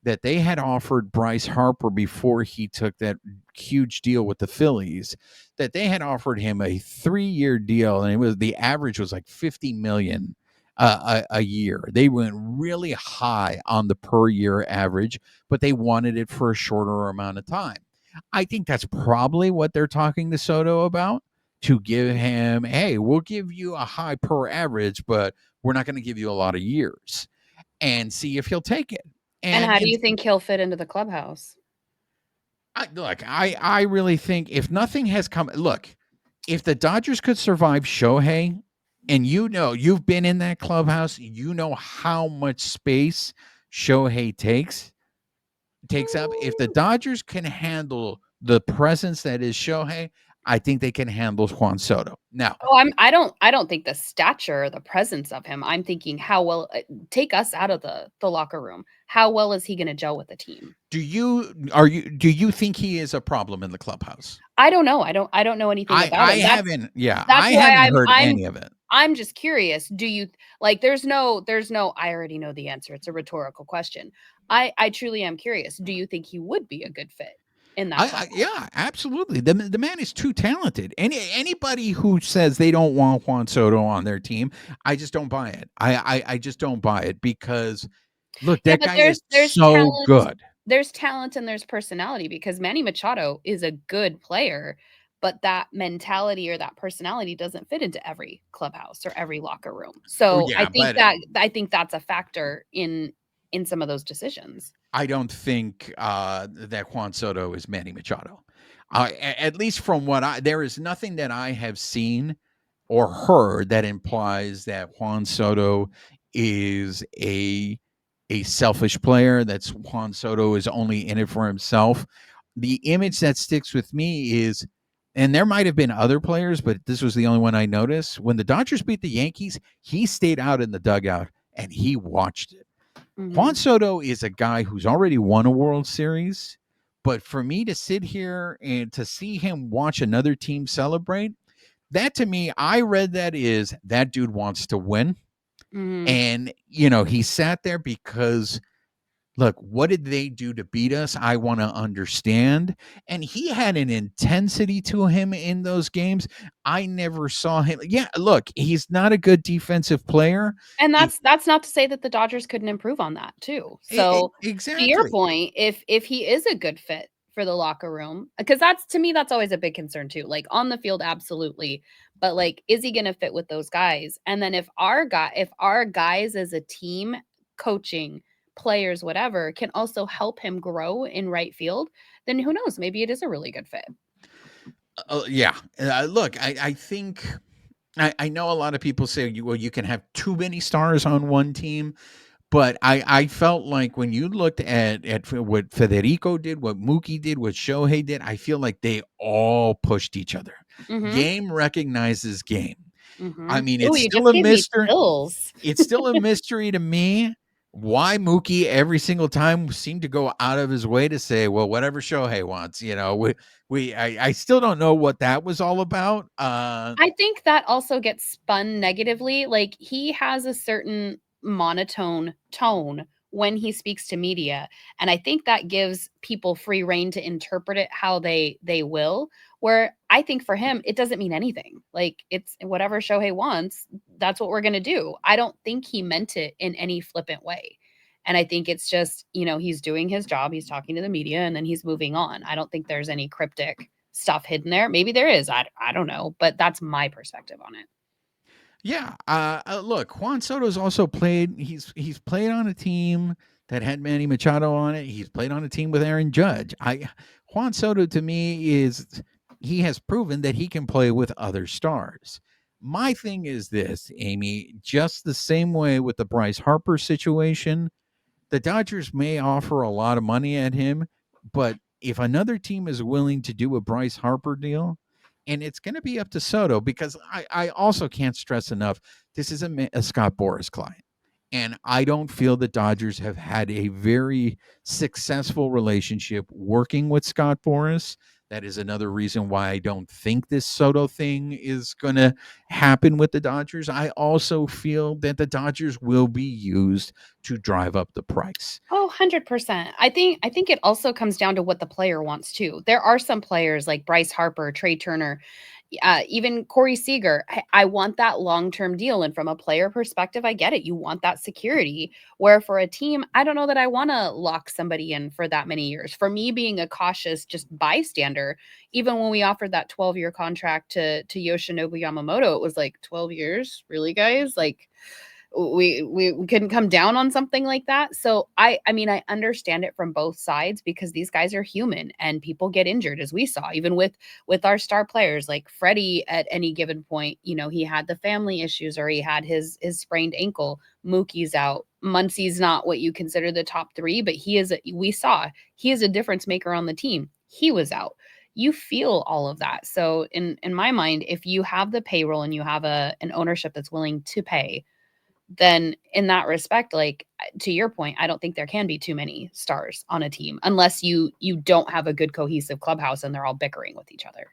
that they had offered Bryce Harper, before he took that huge deal with the Phillies, that they had offered him a 3-year deal, and the average was like $50 million a year. They went really high on the per year average, but they wanted it for a shorter amount of time. I think that's probably what they're talking to Soto about, to give him, hey, we'll give you a high per average, but we're not going to give you a lot of years, and see if he'll take it. And how do you think he'll fit into the clubhouse? I really think, if nothing has come, look, if the Dodgers could survive Shohei, and you've been in that clubhouse, you know how much space Shohei takes up. If the Dodgers can handle the presence that is Shohei, I think they can handle Juan Soto. Now, I don't think the stature or the presence of him. I'm thinking, how well, take us out of the locker room. How well is he going to gel with the team? Do you think he is a problem in the clubhouse? I don't know. I don't know anything about him. I haven't heard any of it. I'm just curious. Do you there's no, I already know the answer. It's a rhetorical question. I truly am curious. Do you think he would be a good fit in that? Yeah, absolutely. The man is too talented. Anybody who says they don't want Juan Soto on their team, I just don't buy it. I just don't buy it, because look, that guy is so talent, good. There's talent and there's personality, because Manny Machado is a good player, but that mentality or that personality doesn't fit into every clubhouse or every locker room. So I think that's a factor in some of those decisions. I don't think that Juan Soto is Manny Machado. At least from there is nothing that I have seen or heard that implies that Juan Soto is a selfish player, that's Juan Soto is only in it for himself. The image that sticks with me is, and there might have been other players, but this was the only one I noticed, when the Dodgers beat the Yankees, he stayed out in the dugout and he watched it. Mm-hmm. Juan Soto is a guy who's already won a World Series, but for me to sit here and to see him watch another team celebrate, that to me, I read that dude wants to win. Mm-hmm. And, he sat there because, look, what did they do to beat us? I want to understand. And he had an intensity to him in those games. I never saw him. Yeah, look, he's not a good defensive player. And that's not to say that the Dodgers couldn't improve on that too. So exactly. To your point, if he is a good fit for the locker room? Because that's, to me, that's always a big concern too. Like on the field, absolutely. But like, is he going to fit with those guys? And then if our guys as a team, coaching, players, whatever, can also help him grow in right field, then who knows? Maybe it is a really good fit. Yeah. Look, I think I know a lot of people say you can have too many stars on one team, but I felt like when you looked at what Federico did, what Mookie did, what Shohei did, I feel like they all pushed each other. Mm-hmm. Game recognizes game. Mm-hmm. I mean, Oh, it's you still just a gave me mystery. chills. It's still a mystery to me why Mookie every single time seemed to go out of his way to say, well, whatever Shohei wants, I still don't know what that was all about. I think that also gets spun negatively. Like he has a certain monotone tone when he speaks to media, and I think that gives people free reign to interpret it how they will. Where I think for him, it doesn't mean anything. Like it's whatever Shohei wants, that's what we're gonna do. I don't think he meant it in any flippant way. And I think it's just, he's doing his job, he's talking to the media, and then he's moving on. I don't think there's any cryptic stuff hidden there. Maybe there is. I don't know, but that's my perspective on it. Yeah. Look, Juan Soto's also played. He's played on a team that had Manny Machado on it. He's played on a team with Aaron Judge. Juan Soto to me he has proven that he can play with other stars. My thing is this, Amie, just the same way with the Bryce Harper situation, the Dodgers may offer a lot of money at him, but if another team is willing to do a Bryce Harper deal, and it's going to be up to Soto, because I also can't stress enough, this is a Scott Boras client. And I don't feel the Dodgers have had a very successful relationship working with Scott Boras. That is another reason why I don't think this Soto thing is going to happen with the Dodgers. I also feel that the Dodgers will be used to drive up the price. Oh, 100%. I think it also comes down to what the player wants too. There are some players like Bryce Harper, Trey Turner, even Corey Seager. I want that long-term deal. And from a player perspective, I get it. You want that security. Where for a team, I don't know that I want to lock somebody in for that many years. For me, being a cautious just bystander, even when we offered that 12-year contract to Yoshinobu Yamamoto, it was like 12 years, really, guys? Like we couldn't come down on something like that. So I mean, I understand it from both sides because these guys are human and people get injured, as we saw even with our star players like Freddie. At any given point, he had the family issues or he had his sprained ankle. Mookie's out. Muncie's not what you consider the top three, but we saw he is a difference maker on the team. He was out. You feel all of that. So in my mind, if you have the payroll and you have an ownership that's willing to pay, then in that respect, like to your point, I don't think there can be too many stars on a team unless you don't have a good cohesive clubhouse and they're all bickering with each other.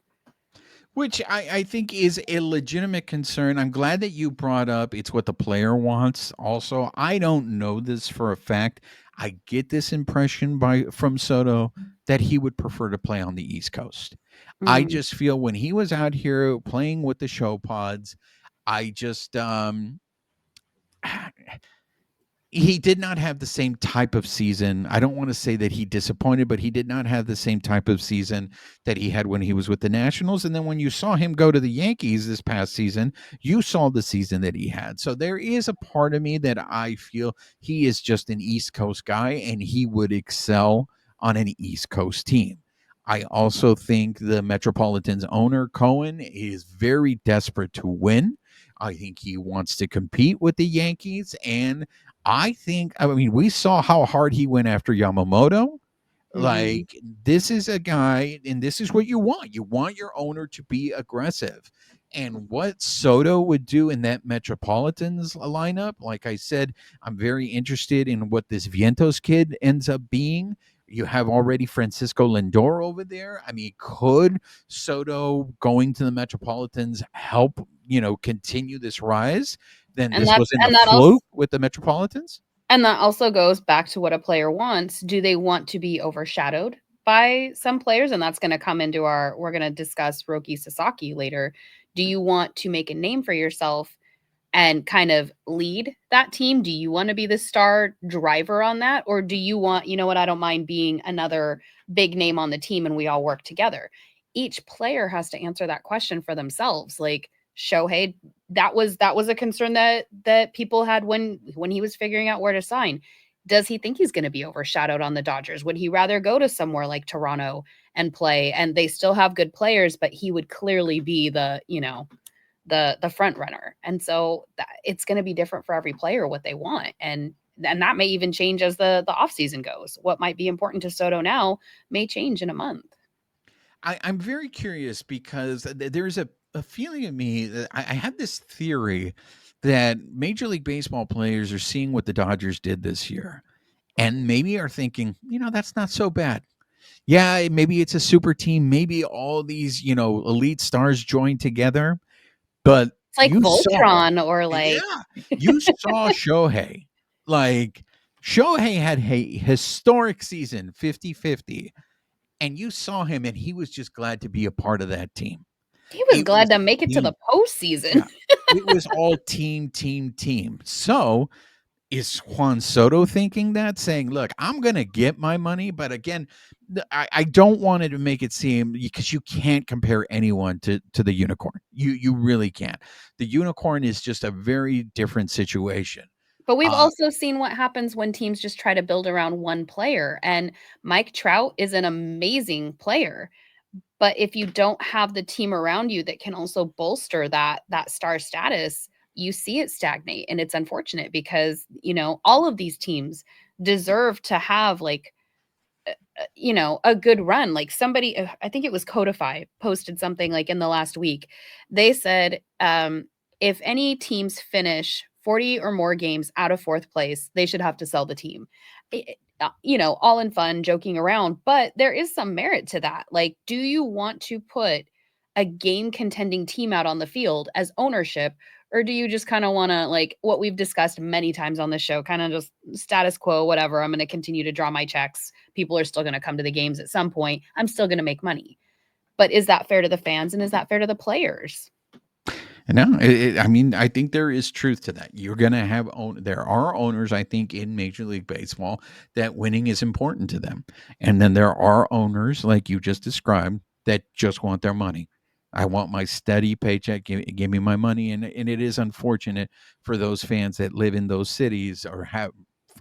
Which I think is a legitimate concern. I'm glad that you brought up it's what the player wants. Also, I don't know this for a fact. I get this impression from Soto that he would prefer to play on the East Coast. I Mm. just feel when he was out here playing with the show pods, I just he did not have the same type of season. I don't want to say that he disappointed, but he did not have the same type of season that he had when he was with the Nationals. And then when you saw him go to the Yankees this past season, you saw the season that he had. So there is a part of me that I feel he is just an East Coast guy and he would excel on an East Coast team. I also think the Metropolitans owner, Cohen, is very desperate to win. I think he wants to compete with the Yankees, and I mean, we saw how hard he went after Yamamoto. Mhm. Like, this is a guy, and this is what you want. You want your owner to be aggressive. And what Soto would do in that Metropolitans lineup, like I said, I'm very interested in what this Vientos kid ends up being. You have already Francisco Lindor over there. I mean, could Soto going to the Metropolitans help, continue this rise? Then And this that's wasn't a and that also fluke with the Metropolitans? and that also goes back to what a player wants. Do they want to be overshadowed by some players? And that's going to come into we're going to discuss Roki Sasaki later. Do you want to make a name for yourself and kind of lead that team? Do you want to be the star driver on that? Or do you want, you know what, I don't mind being another big name on the team and we all work together? Each player has to answer that question for themselves. Like Shohei, that was a concern that people had when he was figuring out where to sign. Does he think he's going to be overshadowed on the Dodgers? Would he rather go to somewhere like Toronto and play? And they still have good players, but he would clearly be the, the front runner. And so it's going to be different for every player what they want. And that may even change as the offseason goes. What might be important to Soto now may change in a month. I'm very curious because there's a feeling in me that I have this theory that Major League Baseball players are seeing what the Dodgers did this year and maybe are thinking, that's not so bad. Yeah, maybe it's a super team. Maybe all these, elite stars join together. But it's like Voltron you saw Shohei. Like Shohei had a historic season, 50-50. And you saw him, and he was just glad to be a part of that team. He was glad to make it to the postseason. Yeah, it was all team. So is Juan Soto thinking that, saying, look, I'm going to get my money? But again, I don't want to make it seem, because you can't compare anyone to the unicorn. You really can't. The unicorn is just a very different situation. But we've also seen what happens when teams just try to build around one player. And Mike Trout is an amazing player. But if you don't have the team around you that can also bolster that star status, you see it stagnate. And it's unfortunate because, all of these teams deserve to have a good run. Like somebody, I think it was Codify, posted something like in the last week. They said, if any teams finish 40 or more games out of fourth place, they should have to sell the team. All in fun, joking around, but there is some merit to that. Like, do you want to put a game contending team out on the field as ownership? Or do you just kind of want to, like what we've discussed many times on this show, kind of just status quo, whatever, I'm going to continue to draw my checks. People are still going to come to the games at some point. I'm still going to make money. But is that fair to the fans? And is that fair to the players? No, I think there is truth to that. You're going to have there are owners, I think, in Major League Baseball that winning is important to them. And then there are owners, like you just described, that just want their money. I want my steady paycheck. Give me my money. And it is unfortunate for those fans that live in those cities or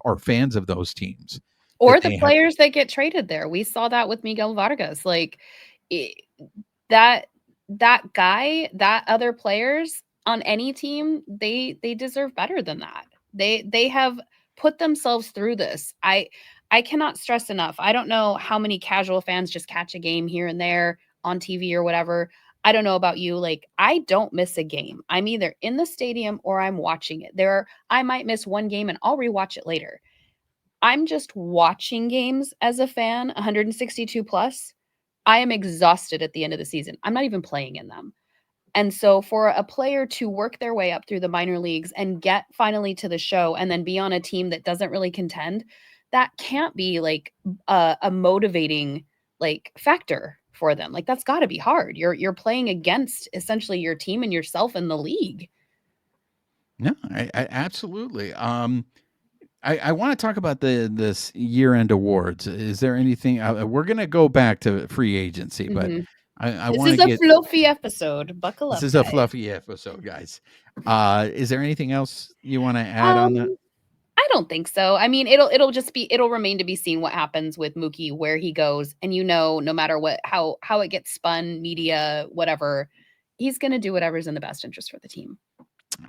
are fans of those teams. Or the players that get traded there. We saw that with Miguel Vargas. Like that guy, that other players on any team, they deserve better than that. They have put themselves through this. I cannot stress enough. I don't know how many casual fans just catch a game here and there on TV or whatever. I don't know about you. Like, I don't miss a game. I'm either in the stadium or I'm watching it. I might miss one game and I'll rewatch it later. I'm just watching games as a fan, 162 plus. I am exhausted at the end of the season. I'm not even playing in them. And so for a player to work their way up through the minor leagues and get finally to the show and then be on a team that doesn't really contend, that can't be like a motivating factor for them. Like, that's got to be hard. You're playing against essentially your team and yourself in the league. No, I absolutely. I want to talk about this year-end awards. Is there anything? We're going to go back to free agency, but I want to get. This is a fluffy episode. Buckle up. This is a fluffy episode, guys. Is there anything else you want to add on that? I don't think so. I mean, it'll remain to be seen what happens with Mookie, where he goes, and no matter how it gets spun, media, whatever, he's going to do whatever's in the best interest for the team.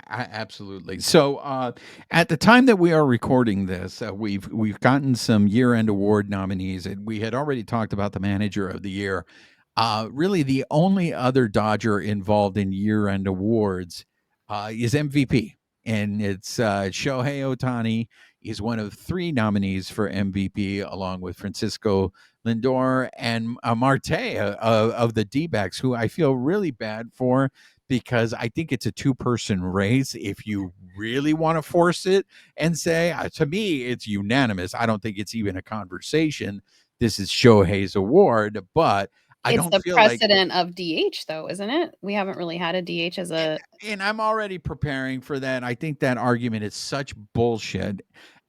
Absolutely. So at the time that we are recording this, we've gotten some year-end award nominees, and we had already talked about the manager of the year. Really, the only other Dodger involved in year-end awards is MVP, and it's Shohei Ohtani. He's one of 3 nominees for MVP, along with Francisco Lindor and Marte of the D-backs, who I feel really bad for, because I think it's a 2-person race. If you really want to force it and say, to me, it's unanimous. I don't think it's even a conversation. This is Shohei's award, but I It's don't the feel like, precedent of DH though, isn't it? We haven't really had a DH as and, a and I'm already preparing for that. I think that argument is such bullshit.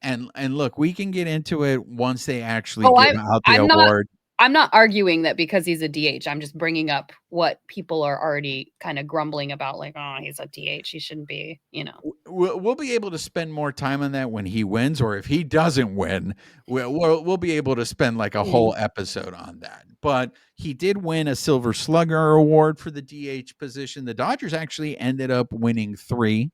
And look, we can get into it once they actually Oh, give out the I'm not award. I'm not arguing that because he's a DH. I'm just bringing up what people are already kind of grumbling about, like, oh, he's a DH. He shouldn't be, We'll be able to spend more time on that when he wins, or if he doesn't win, we'll be able to spend like a Mm. whole episode on that. But he did win a Silver Slugger award for the DH position. The Dodgers actually ended up winning 3.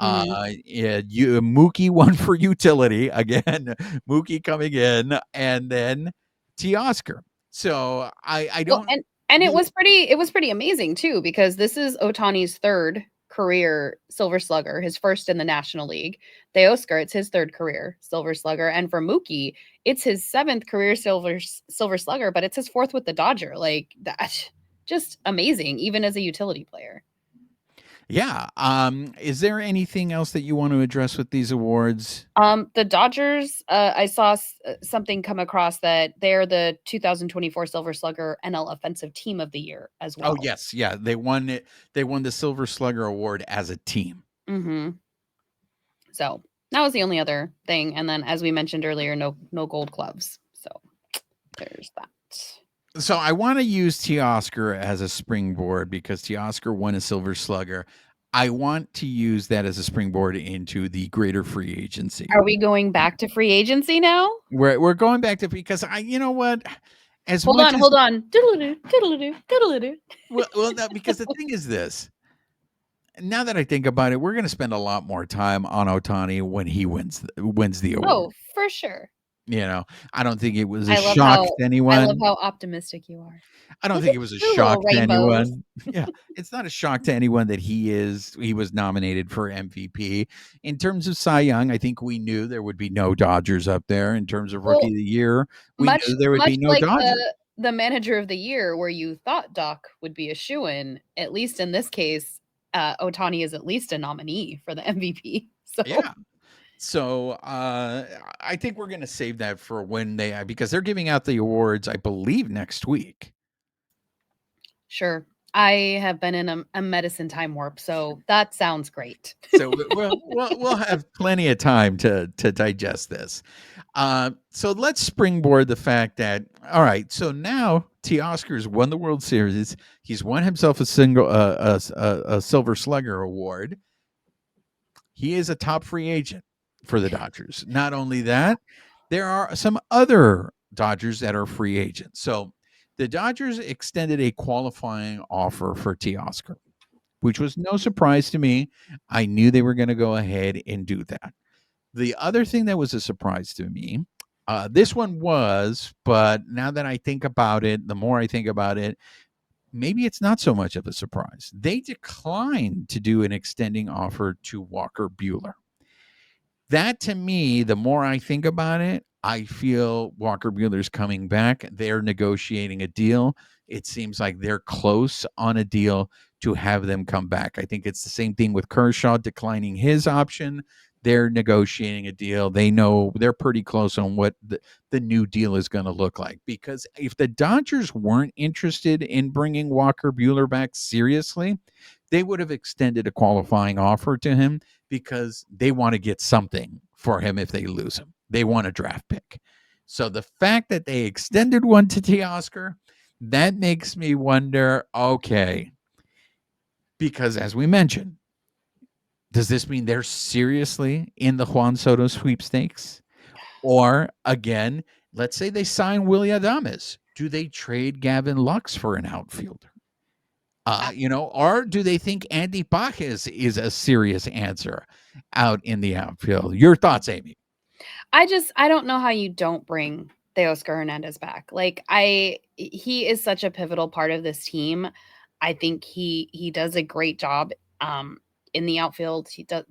Mhm. Yeah, Mookie won for utility again. Mookie coming in, and then Teoscar. So I Well, don't. and The, it was pretty amazing too, because this is Otani's third career Silver Slugger, his first in the National League. Teoscar, it's his third career Silver Slugger, and for Mookie, it's his seventh career Silver Slugger, but it's his fourth with the Dodger. Like that, just amazing, even as a utility player. yeah. Is there anything else that you want to address with these awards? The Dodgers, I saw something come across that they're the 2024 Silver Slugger NL Offensive Team of the Year as Oh well. yes, yeah. They won it. They won the Silver Slugger award as a team. Mm-hmm. So that was the only other thing. And then, as we mentioned earlier, no gold gloves. So there's that. So I want to use Teoscar as a springboard because Teoscar won a Silver Slugger. I want to use that as a springboard into the greater free agency. Are we going back to free agency now? We're going back to, because you know what, as Hold much on, as hold on. Doodle-doo, doodle-doo, doodle-doo. well no, because the thing is this. Now that I think about it, we're going to spend a lot more time on Otani when he wins the award. Oh, for sure. I don't think it was a I love shock how to I love anyone. how optimistic you are. I don't Look think at it was a you, shock little to rainbows. anyone. Yeah, it's not a shock to anyone that he was nominated for MVP. In terms of Cy Young, I think we knew there would be no Dodgers up there. In terms of Rookie Well, of the Year, we much knew there would much be no like Dodgers. the manager of the year, where you thought Doc would be a shoo-in. At least in this case, Otani is at least a nominee for the MVP. So Yeah. So I think we're going to save that for when because they're giving out the awards, I believe, next week. sure. I have been in a medicine time warp, so that sounds great. So we'll have plenty of time to digest this. So let's springboard the fact that, all right, so now Teoscar's won the World Series. He's won himself a Silver Slugger award. He is a top free agent for the Dodgers. Not only that, there are some other Dodgers that are free agents. So the Dodgers extended a qualifying offer for Teoscar, which was no surprise to me. I knew they were going to go ahead and do that. The other thing that was a surprise to me, this one was, but now that I think about it, the more I think about it, maybe it's not so much of a surprise. They declined to do an extending offer to Walker Buehler. That, to me, the more I think about it, I feel Walker Buehler's coming back. They're negotiating a deal. It seems like they're close on a deal to have them come back. I think it's the same thing with Kershaw declining his option. They're negotiating a deal. They know they're pretty close on what the new deal is going to look like. Because if the Dodgers weren't interested in bringing Walker Buehler back seriously, they would have extended a qualifying offer to him, because they want to get something for him if they lose him. They want a draft pick. So the fact that they extended one to Teoscar, that makes me wonder, okay, because as we mentioned, does this mean they're seriously in the Juan Soto sweepstakes? Or again, let's say they sign Willie Adames. Do they trade Gavin Lux for an outfielder? Or do they think Andy Pages is a serious answer out in the outfield? Your thoughts, Amie? I don't know how you don't bring Teoscar Hernandez back. Like he is such a pivotal part of this team. I think he does a great job in the outfield. He does,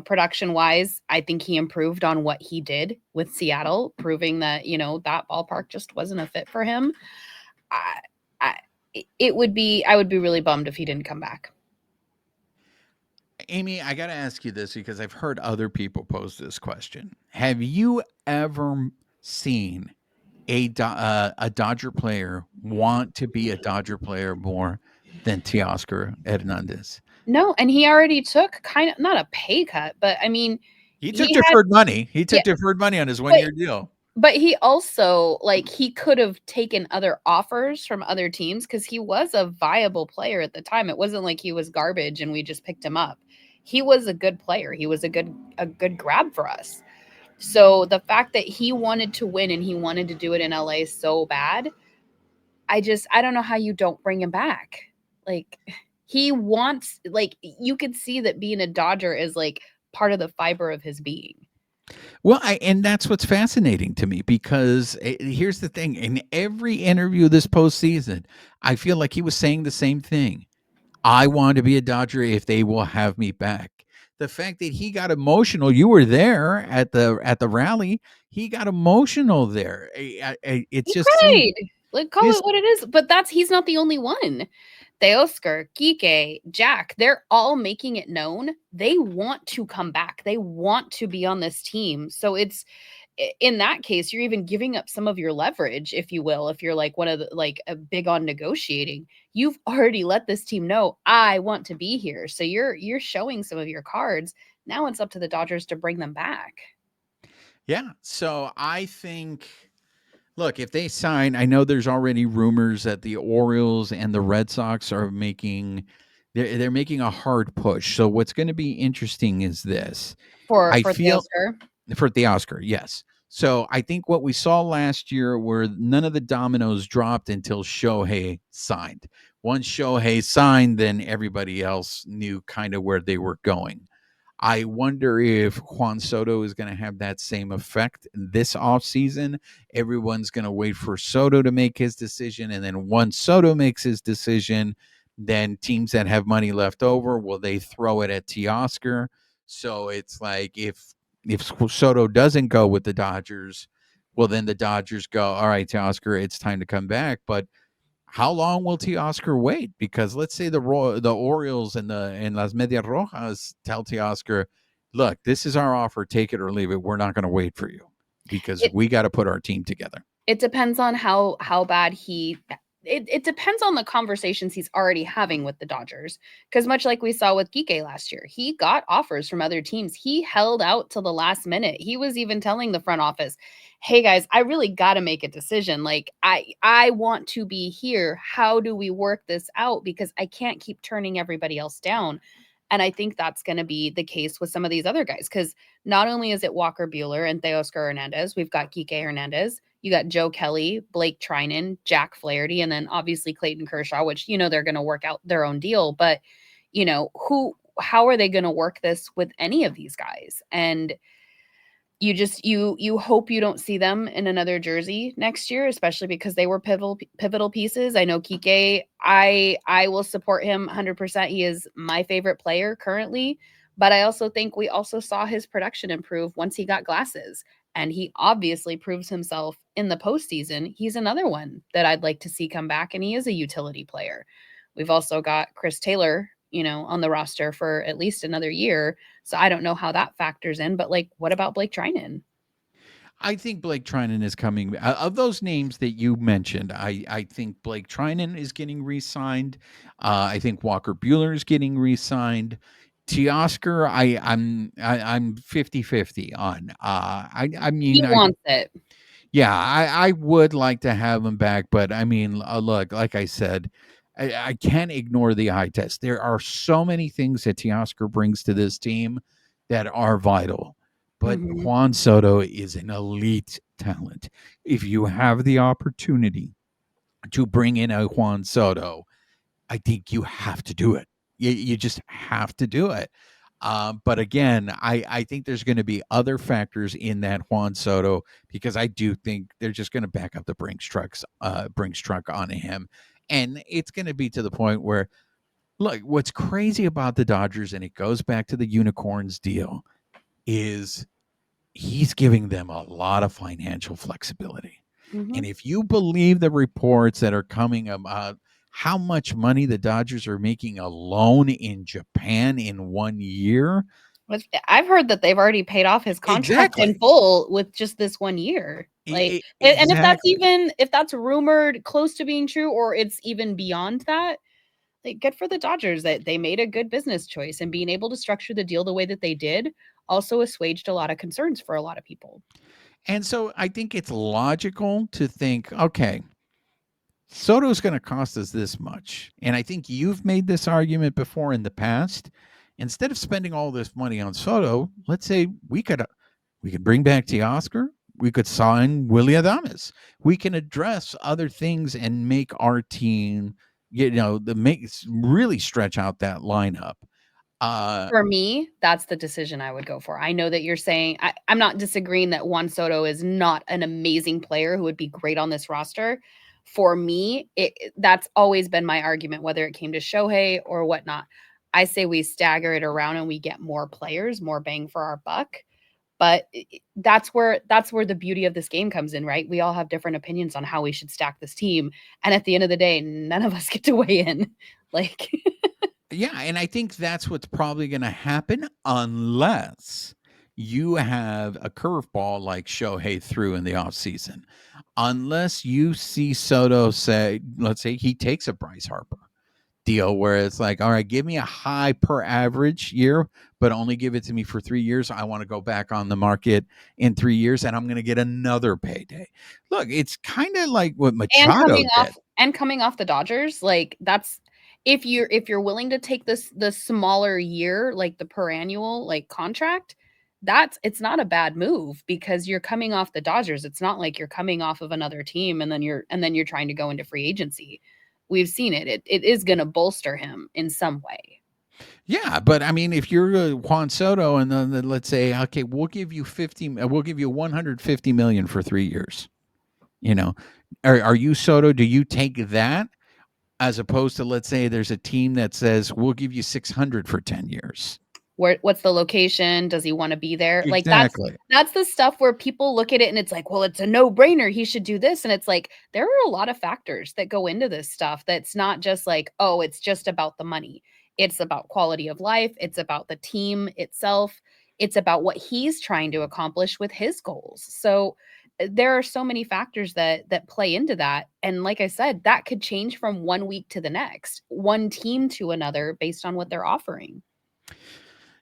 production wise, I think he improved on what he did with Seattle, proving that, that ballpark just wasn't a fit for him. I, I I would be really bummed if he didn't come back. Amie, I got to ask you this because I've heard other people pose this question. Have you ever seen a Dodger player want to be a Dodger player more than Teoscar Hernandez? No, and he already took kind of not a pay cut, but I mean, He took he had deferred money. He yeah, took deferred money on his but 1-year deal. but he also like he could have taken other offers from other teams because he was a viable player at the time. It wasn't like he was garbage and we just picked him up. He was a good player. He was a good grab for us. So the fact that he wanted to win and he wanted to do it in LA so bad, I don't know how you don't bring him back. Like he wants like you could see that being a Dodger is like part of the fiber of his being. Well, and that's what's fascinating to me because here's the thing: in every interview this postseason, I feel like he was saying the same thing. I want to be a Dodger if they will have me back. The fact that he got emotional, you were there at the rally. He got emotional there. It He just seemed cried. Like call his it what it is, but he's not the only one. Teoscar, Kike, Jack, they're all making it known they want to come back. They want to be on this team. So it's in that case, you're even giving up some of your leverage, if you will, if you're like one of the like a big on negotiating. You've already let this team know I want to be here. So you're showing some of your cards. Now it's up to the Dodgers to bring them back. Yeah. So I think, look, if they sign, I know there's already rumors that the Orioles and the Red Sox are making they're making a hard push. So what's going to be interesting is this. For I feel Teoscar. for the Oscar, yes. So I think what we saw last year were none of the dominoes dropped until Shohei signed. Once Shohei signed, then everybody else knew kind of where they were going. I wonder if Juan Soto is going to have that same effect this offseason. Everyone's going to wait for Soto to make his decision. And then once Soto makes his decision, then teams that have money left over, will they throw it at Teoscar? So it's like if Soto doesn't go with the Dodgers, well, then the Dodgers go, all right, Teoscar, it's time to come back. But how long will Teoscar wait? Because let's say the Orioles and Las Medias Rojas tell Teoscar, look, this is our offer, take it or leave it. We're not going to wait for you because It we got to put our team together. it depends on how bad it depends on the conversations he's already having with the Dodgers. Because much like we saw with Kike last year, he got offers from other teams. He held out till the last minute. He was even telling the front office, hey guys, I really got to make a decision. Like I want to be here. How do we work this out? Because I can't keep turning everybody else down. And I think that's going to be the case with some of these other guys. Because not only is it Walker Buehler and Teoscar Hernandez, we've got Kike Hernandez. You got Joe Kelly, Blake Trinan, Jack Flaherty, and then obviously Clayton Kershaw, which, they're going to work out their own deal. But, how are they going to work this with any of these guys? And you hope you don't see them in another jersey next year, especially because they were pivotal pieces. I know Kike, I will support him 100%. He is my favorite player currently, but I also think we also saw his production improve once he got glasses, and he obviously proves himself in the postseason. He's another one that I'd like to see come back, and he is a utility player. We've also got Chris Taylor, on the roster for at least another year. So I don't know how that factors in, but like, what about Blake Trinan? I think Blake Trinan is coming. Of those names that you mentioned, I think Blake Trinan is getting re-signed. I think Walker Buehler is getting re-signed. Teoscar, I'm 50-50 on. I He mean, wants it. yeah, I would like to have him back, but I mean, look, like I said, I can't ignore the eye test. There are so many things that Teoscar brings to this team that are vital, but Mhm. Juan Soto is an elite talent. If you have the opportunity to bring in a Juan Soto, I think you have to do it. You just have to do it. But again, I think there's going to be other factors in that Juan Soto because I do think they're just going to back up the Brinks truck on him, and it's going to be to the point where, look, what's crazy about the Dodgers, and it goes back to the unicorns deal, is he's giving them a lot of financial flexibility. And Mhm. if you believe the reports that are coming about how much money the Dodgers are making alone in Japan in 1 year, I've heard that they've already paid off his contract in exactly. full with just this 1 year. Like, and Exactly. if that's rumored close to being true, or it's even beyond that, like, good for the Dodgers that they made a good business choice, and being able to structure the deal the way that they did also assuaged a lot of concerns for a lot of people. And so I think it's logical to think, okay, Soto's going to cost us this much. And I think you've made this argument before in the past. Instead of spending all this money on Soto, let's say we could bring back Teoscar. We could sign Willie Adames. We can address other things and make our team, really stretch out that lineup. For me, that's the decision I would go for. I know that you're saying I'm not disagreeing that Juan Soto is not an amazing player who would be great on this roster. For me, that's always been my argument, whether it came to Shohei or whatnot. I say we stagger it around and we get more players, more bang for our buck. But that's where the beauty of this game comes in, right? We all have different opinions on how we should stack this team, and at the end of the day, none of us get to weigh in. Like, Yeah, and I think that's what's probably going to happen unless you have a curveball like Shohei threw in the offseason. Unless you see Soto say, let's say he takes a Bryce Harper deal where it's like, all right, give me a high per average year, but only give it to me for 3 years. I want to go back on the market in 3 years and I'm going to get another payday. Look, it's kind of like what Machado did. Coming off the Dodgers, like, that's if you're willing to take the smaller year, like the per annual like contract, it's not a bad move because you're coming off the Dodgers. It's not like you're coming off of another team and then you're trying to go into free agency. We've seen it. It is going to bolster him in some way. Yeah, but I mean, if you're Juan Soto, and then let's say, okay, we'll give you 150 million for 3 years. You know, are you Soto? Do you take that as opposed to, let's say, there's a team that says we'll give you 600 for 10 years? What's the location? Does he want to be there? Like, Exactly. that's the stuff where people look at it and it's like, well, it's a no-brainer. He should do this. And it's like, there are a lot of factors that go into this stuff. That's not just like, oh, it's just about the money. It's about quality of life. It's about the team itself. It's about what he's trying to accomplish with his goals. So there are so many factors that play into that. And like I said, that could change from one week to the next, one team to another based on what they're offering.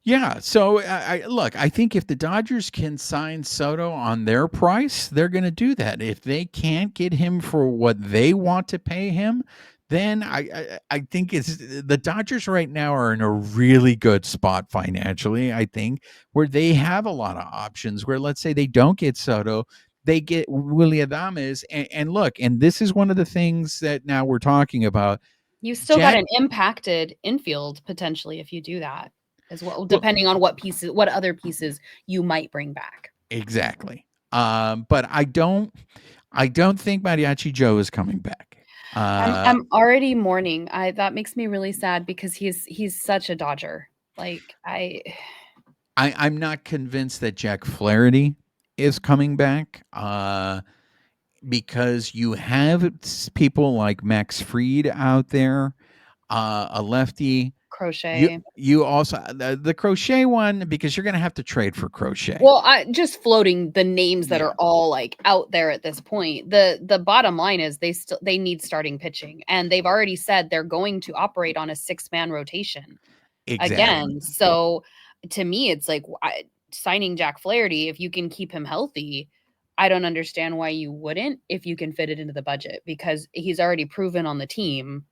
Yeah. So I think if the Dodgers can sign Soto on their price, they're going to do that. If they can't get him for what they want to pay him, then I think it's the Dodgers right now are in a really good spot financially. I think where they have a lot of options. Where let's say they don't get Soto, they get Willie Adames, and look, and this is one of the things that now we're talking about. You still got an impacted infield potentially if you do that as well, depending on what other pieces you might bring back. Exactly. But I don't think Mariachi Joe is coming back. I'm already mourning. That makes me really sad because he's such a Dodger. Like, I'm not convinced that Jack Flaherty is coming back. Because you have people like Max Fried out there, a lefty. Crochet. You also the Crochet one, because you're going to have to trade for Crochet. Well, just floating the names that are all like out there at this point. The bottom line is they need starting pitching, and they've already said they're going to operate on a 6-man rotation again. So to me, it's like signing Jack Flaherty, if you can keep him healthy, I don't understand why you wouldn't if you can fit it into the budget, because he's already proven on the team.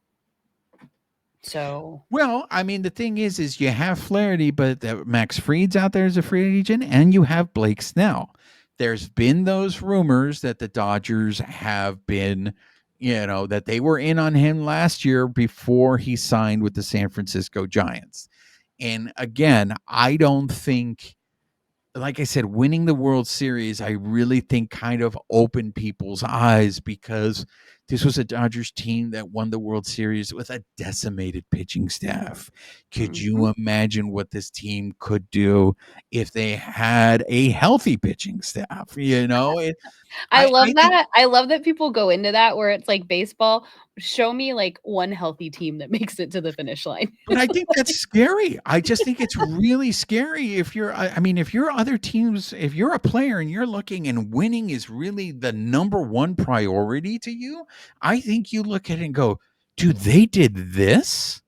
So, well, I mean, the thing is you have Flaherty, but Max Fried's out there as a free agent, and you have Blake Snell. There's been those rumors that the Dodgers have been, that they were in on him last year before he signed with the San Francisco Giants. And again, I don't think, like I said, winning the World Series, I really think kind of opened people's eyes, because This was a Dodgers team that won the World Series with a decimated pitching staff. Could you imagine what this team could do if they had a healthy pitching staff? I I love think, that. I love that people go into that where it's like baseball. Show me like one healthy team that makes it to the finish line. but I think that's scary. I just think it's really scary if you're, I mean, if you're other teams, if you're a player and you're looking and winning is really the number one priority to you, I think you look at it and go, dude, they did this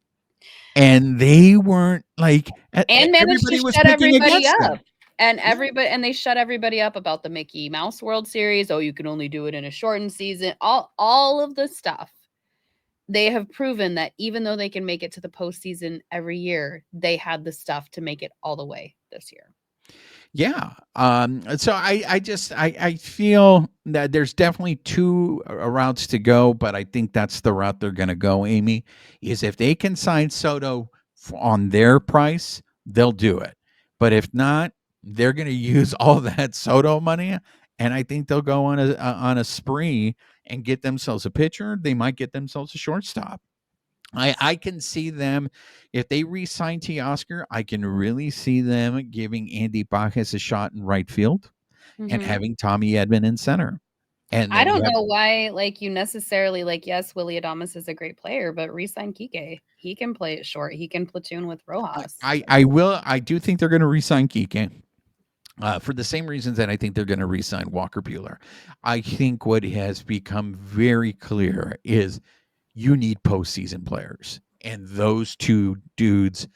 and they weren't like, And managed to everybody was shut picking everybody against them. up. And they shut everybody up about the Mickey Mouse World Series. Oh, you can only do it in a shortened season. All of the stuff. They have proven that even though they can make it to the postseason every year, they had the stuff to make it all the way this year. Yeah. So I feel that there's definitely two routes to go, but I think that's the route they're going to go, Amie, is if they can sign Soto on their price, they'll do it. But if not, they're going to use all that Soto money, and I think they'll go on a spree and get themselves a pitcher. They might get themselves a shortstop. I can see them if they re-sign Teoscar. I can really see them giving Andy Bacchus a shot in right field and having Tommy Edman in center. And I then don't know why, like, you necessarily like. Yes, Willie Adames is a great player, but re-sign Kike. He can play it short. He can platoon with Rojas. I do think they're going to re-sign Kike. For the same reasons that I think they're going to re-sign Walker Buehler. I think what has become very clear is you need postseason players. And those two dudes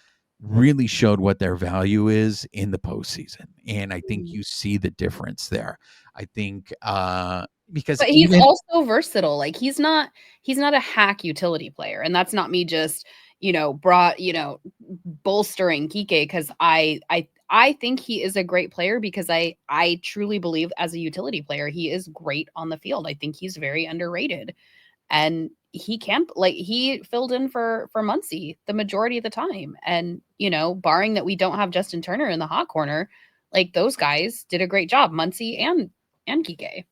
really showed what their value is in the postseason. And I think you see the difference there. I think because but he's also versatile. Like he's not a hack utility player. And that's not me just, bolstering Kike because I think he is a great player because I truly believe as a utility player, he is great on the field. I think he's very underrated. And he filled in for Muncy the majority of the time. And, barring that we don't have Justin Turner in the hot corner, like those guys did a great job, Muncy and Kike.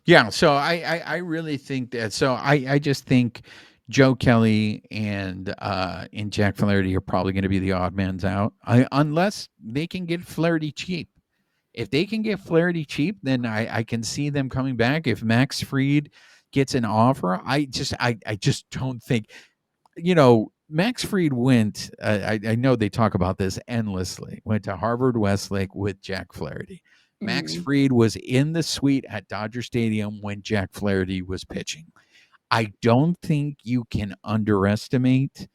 Yeah. So I really think that, so I just think Joe Kelly and Jack Flaherty are probably going to be the odd mans out unless they can get Flaherty cheap. If they can get Flaherty cheap, then I can see them coming back. If Max Fried gets an offer, I just don't think, Max Fried went, I know they talk about this endlessly, went to Harvard Westlake with Jack Flaherty. Max Fried was in the suite at Dodger Stadium when Jack Flaherty was pitching. I don't think you can underestimate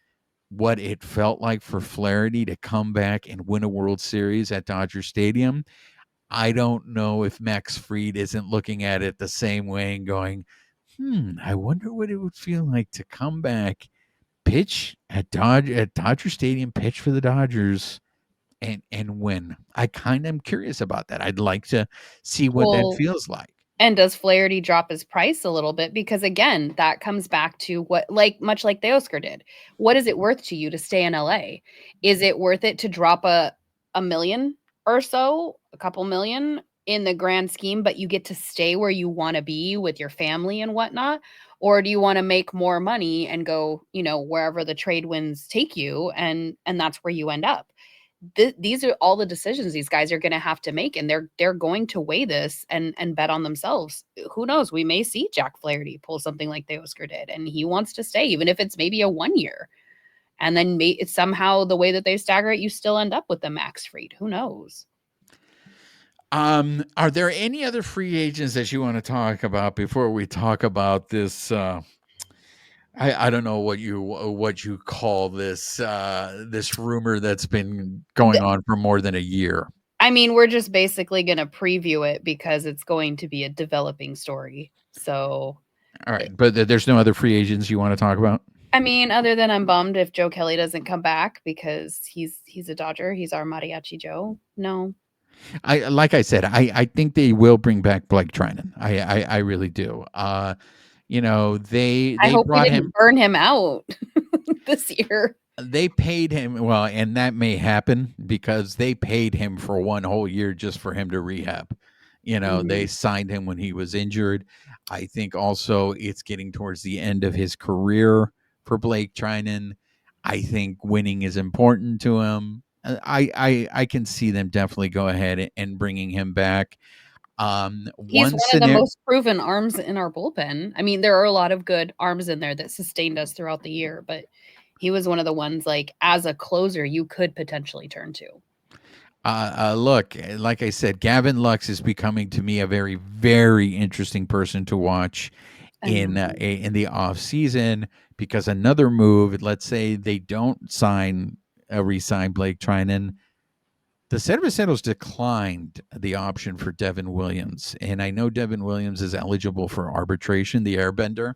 what it felt like for Flaherty to come back and win a World Series at Dodger Stadium. I don't know if Max Fried isn't looking at it the same way and going, I wonder what it would feel like to come back, pitch at Dodger Stadium, pitch for the Dodgers, and win. I kind of am curious about that. I'd like to see what that feels like. And does Flaherty drop his price a little bit? Because again, that comes back to much like Teoscar did. What is it worth to you to stay in LA? Is it worth it to drop a million or so, a couple million in the grand scheme, but you get to stay where you want to be with your family and whatnot? Or do you want to make more money and go, wherever the trade winds take you, and that's where you end up? These are all the decisions these guys are going to have to make, and they're going to weigh this and bet on themselves. Who knows? We may see Jack Flaherty pull something like Teoscar did, and he wants to stay, even if it's maybe a 1 year. And then it's somehow the way that they stagger it, you still end up with the Max Fried. Who knows? Are there any other free agents that you want to talk about before we talk about this? I don't know what you call this this rumor that's been going on for more than a year. I mean, we're just basically going to preview it because it's going to be a developing story. So, all right, but there's no other free agents you want to talk about? I mean, other than I'm bummed if Joe Kelly doesn't come back because he's a Dodger. He's our Mariachi Joe. No. Like I said, I think they will bring back Blake Trinan. I really do. They I hope brought we didn't him, burn him out this year. they paid him well, and that may happen because they paid him for one whole year just for him to rehab. They Mhm. signed him when he was injured. I think also it's getting towards the end of his career for Blake Trinan. I think winning is important to him. I can see them definitely go ahead and bringing him back. He's One one of the scenario, most proven arms in our bullpen. I mean, there are a lot of good arms in there that sustained us throughout the year, but he was one of the ones, like, as a closer, you could potentially turn to. look, like I said, Gavin Lux is becoming to me a very, very interesting person to watch in the off season because another move. Let's say they don't re-sign Blake Trinan. The San Francisco's declined the option for Devin Williams, and I know Devin Williams is eligible for arbitration, the Airbender.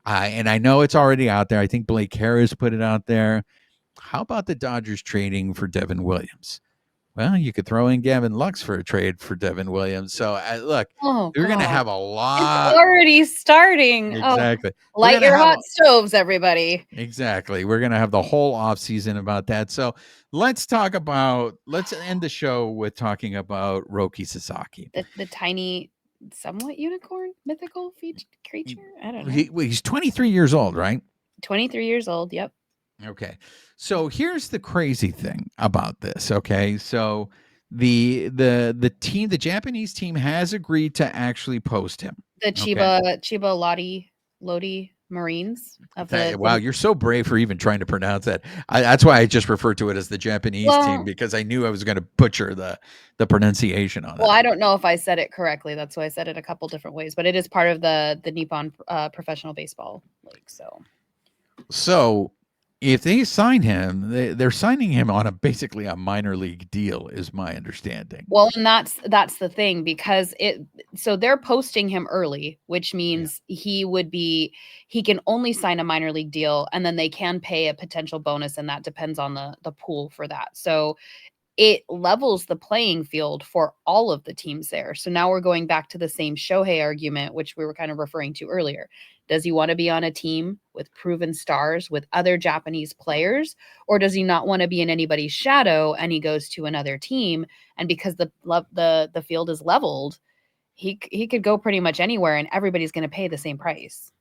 And I know it's already out there. I think Blake Harris put it out there. How about the Dodgers trading for Devin Williams? Well, you could throw in Gavin Lux for a trade for Devin Williams. So, look, Oh you're going to god. have a It's lot. already starting. Oh, Exactly. We're light going to your have hot stoves, everybody. exactly. We're going to have the whole off season about that. So, let's end the show with talking about Roki Sasaki. The tiny, somewhat unicorn mythical creature. I don't know. He's 23 years old, right? 23 years old. Yep. Okay. So here's the crazy thing about this. Okay. So the Japanese team has agreed to actually post him. The Okay. Chiba Lodi Marines of Wow, the you're so brave for even trying to pronounce that. That's why I just referred to it as the Japanese team well, because I knew I was going to butcher the pronunciation on well, that. I don't know if I said it correctly. That's why I said it a couple different ways, but it is part of the Nippon Professional Baseball League. So if they sign him, they're signing him on basically a minor league deal, is my understanding. Well, and that's the thing because so they're posting him early, which Yeah. means he can only sign a minor league deal and then they can pay a potential bonus and that depends on the pool for that. So it levels the playing field for all of the teams there. So now we're going back to the same Shohei argument, which we were kind of referring to earlier. Does he want to be on a team with proven stars with other Japanese players, or does he not want to be in anybody's shadow and he goes to another team? And because the field is leveled, he could go pretty much anywhere, and everybody's going to pay the same price.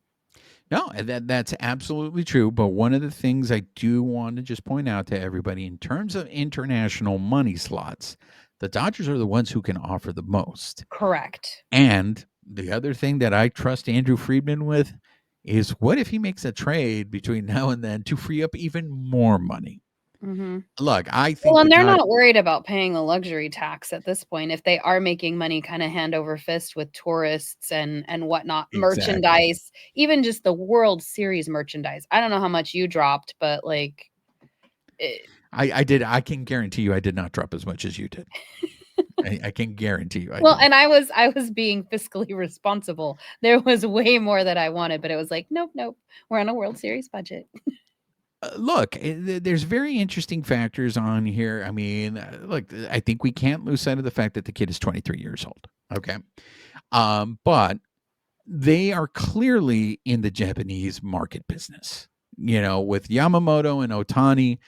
No, that's absolutely true. But one of the things I do want to just point out to everybody in terms of international money slots, the Dodgers are the ones who can offer the most. Correct. And the other thing that I trust Andrew Friedman with is what if he makes a trade between now and then to free up even more money? Mm-hmm. Look, I think Well, and they're not worried about paying a luxury tax at this point. If they are making money kind of hand over fist with tourists and whatnot, exactly. merchandise, even just the World Series merchandise. I don't know how much you dropped, but like, I did. I can guarantee you, I did not drop as much as you did. I can guarantee you. well, and I was being fiscally responsible. There was way more that I wanted, but it was like, nope, we're on a World Series budget. Look, there's very interesting factors on here. I mean, look, I think we can't lose sight of the fact that the kid is 23 years old. Okay. But they are clearly in the Japanese market business. With Yamamoto and Otani,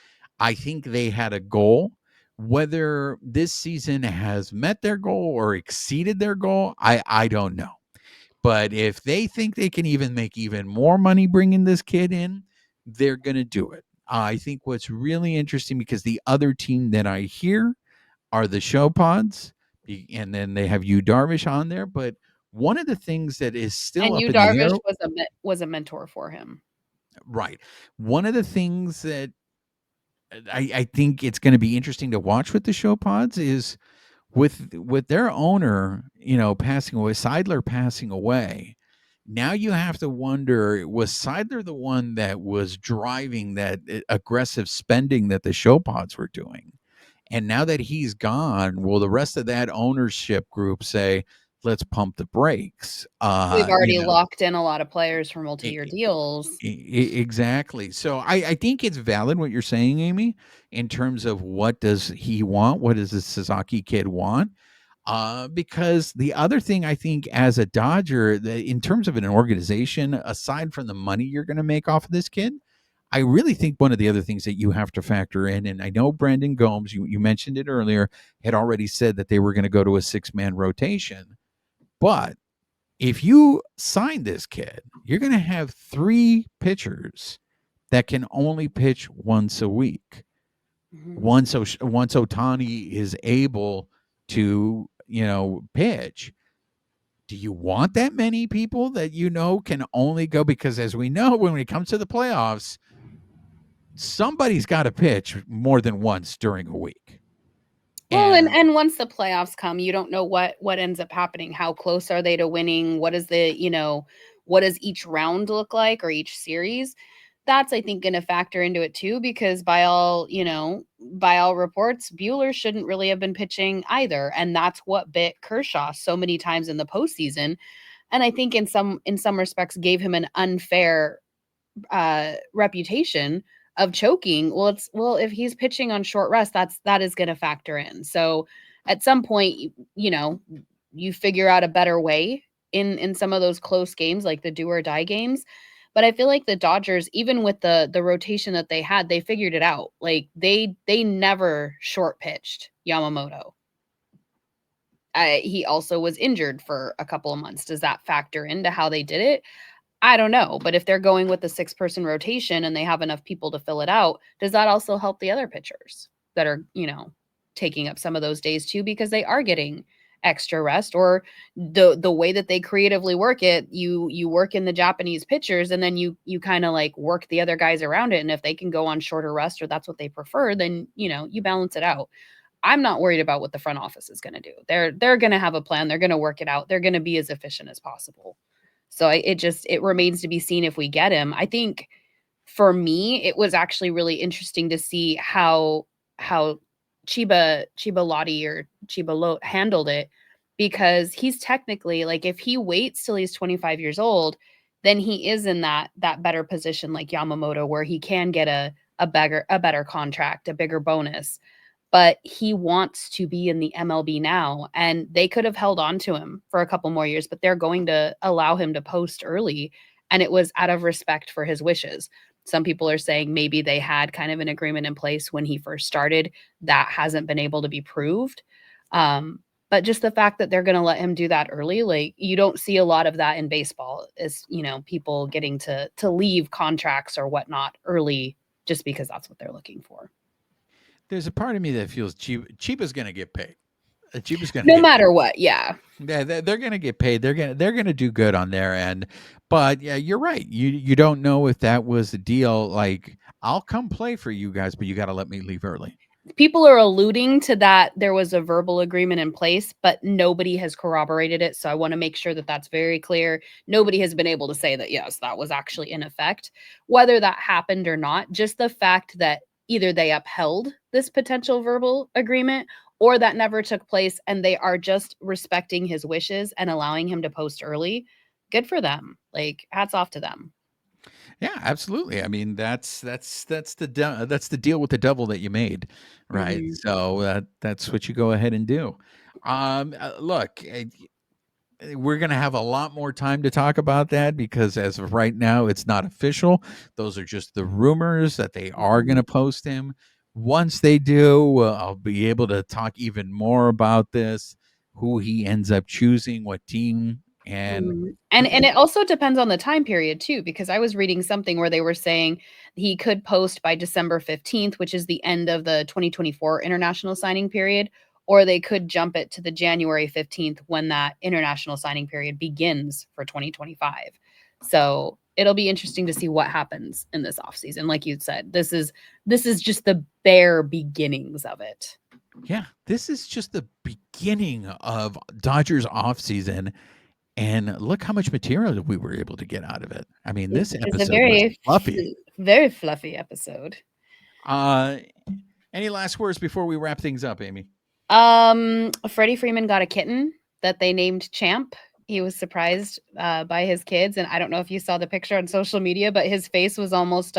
I think they had a goal. Whether this season has met their goal or exceeded their goal, I don't know. But if they think they can even make even more money bringing this kid in, they're going to do it. I think what's really interesting because the other team that I hear are the show pods, and then they have you Darvish on there. But one of the things that is still And up you in the air, Darvish was a mentor for him. right? One of the things that I think it's going to be interesting to watch with the show pods is with their owner, passing away, Seidler passing away. Now you have to wonder, was Seidler the one that was driving that aggressive spending that the show pods were doing? And now that he's gone, will the rest of that ownership group say, let's pump the brakes? We've already locked in a lot of players for multi-year e- deals. Exactly. So I think it's valid what you're saying, Amie, in terms of what does he want? What does the Sasaki kid want? Because the other thing I think as a Dodger, in terms of an organization, aside from the money you're going to make off of this kid, I really think one of the other things that you have to factor in, and I know Brendan Gomes, you mentioned it earlier, had already said that they were going to go to a 6-man rotation. But if you sign this kid, you're going to have 3 pitchers that can only pitch once a week. Once Otani is able to, pitch, do you want that many people that can only go? Because as we know, when it comes to the playoffs, somebody's got to pitch more than once during a week. Well, and once the playoffs come, you don't know what ends up happening. How close are they to winning? What is what does each round look like, or each series? That's, I think, going to factor into it too, because by all reports, Buehler shouldn't really have been pitching either, and that's what bit Kershaw so many times in the postseason, and I think in some respects gave him an unfair reputation of choking. Well, if he's pitching on short rest, that is going to factor in. So at some point, you figure out a better way in some of those close games, like the do or die games. But I feel like the Dodgers, even with the rotation that they had, they figured it out. Like they never short pitched Yamamoto. He also was injured for a couple of months. Does that factor into how they did it? I don't know. But if they're going with the 6-person rotation and they have enough people to fill it out, does that also help the other pitchers that are, taking up some of those days too, because they are getting extra rest? Or the way that they creatively work it, you work in the Japanese pitchers, and then you kind of like work the other guys around it. And if they can go on shorter rest, or that's what they prefer, then, you balance it out. I'm not worried about what the front office is going to do. They're going to have a plan. They're going to work it out. They're going to be as efficient as possible. So it remains to be seen if we get him. I think for me, it was actually really interesting to see how Chiba Lotti or Chiba Lote handled it, because he's technically, like, if he waits till he's 25 years old, then he is in that better position like Yamamoto, where he can get a better contract, a bigger bonus. But he wants to be in the MLB now, and they could have held on to him for a couple more years, but they're going to allow him to post early, and it was out of respect for his wishes. Some people are saying maybe they had kind of an agreement in place when he first started that hasn't been able to be proved. But just the fact that they're going to let him do that early, like, you don't see a lot of that in baseball, is, people getting to leave contracts or whatnot early just because that's what they're looking for. There's a part of me that feels Chiba's going to get paid. Chiba's going to no matter what, yeah. They're going to get paid. They're going to do good on their end. But yeah, you're right. You don't know if that was a deal. Like, I'll come play for you guys, but you got to let me leave early. People are alluding to that there was a verbal agreement in place, but nobody has corroborated it. So I want to make sure that that's very clear. Nobody has been able to say that, yes, that was actually in effect. Whether that happened or not, just the fact that either they upheld this potential verbal agreement, or that never took place, and they are just respecting his wishes and allowing him to post early. Good for them. Like, hats off to them. Yeah, absolutely. I mean, that's the deal with the devil that you made, right? Mm-hmm. So that's what you go ahead and do. Look, we're going to have a lot more time to talk about that, because as of right now, it's not official. Those are just the rumors that they are going to post him. Once they do, I'll be able to talk even more about this, who he ends up choosing, what team. And it also depends on the time period too, because I was reading something where they were saying he could post by December 15th, which is the end of the 2024 international signing period, or they could jump it to the January 15th when that international signing period begins for 2025. So it'll be interesting to see what happens in this offseason. Like you said, this is just the bare beginnings of it. Yeah, this is just the beginning of Dodgers offseason. And look how much material we were able to get out of it. I mean, this episode was fluffy. Very fluffy episode. Any last words before we wrap things up, Amie? Freddie Freeman got a kitten that they named Champ. He was surprised by his kids, and I don't know if you saw the picture on social media, but his face was almost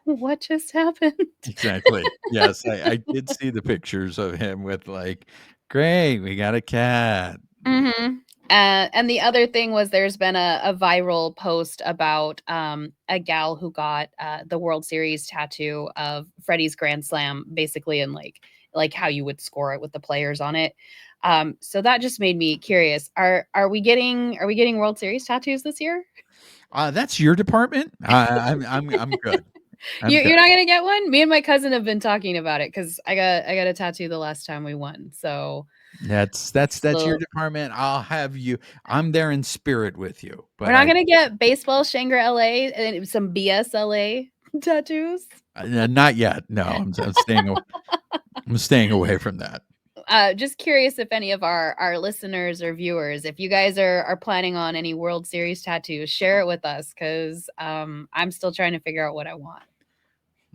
what just happened? Exactly. Yes, I did see the pictures of him with, like, great, we got a cat. Mm-hmm. And the other thing was there's been a viral post about a gal who got the World Series tattoo of Freddie's Grand Slam, basically in like how you would score it with the players on it. So that just made me curious. Are we getting World Series tattoos this year? That's your department. I'm good. You're not gonna get one? Me and my cousin have been talking about it because I got a tattoo the last time we won. So that's your department. I'll have you. I'm there in spirit with you. But we're not gonna get baseball Shangri-La and some BSLA tattoos. Not yet. No, I'm staying. I'm staying away from that. Just curious if any of our listeners or viewers, if you guys are planning on any World Series tattoos, share it with us because I'm still trying to figure out what I want.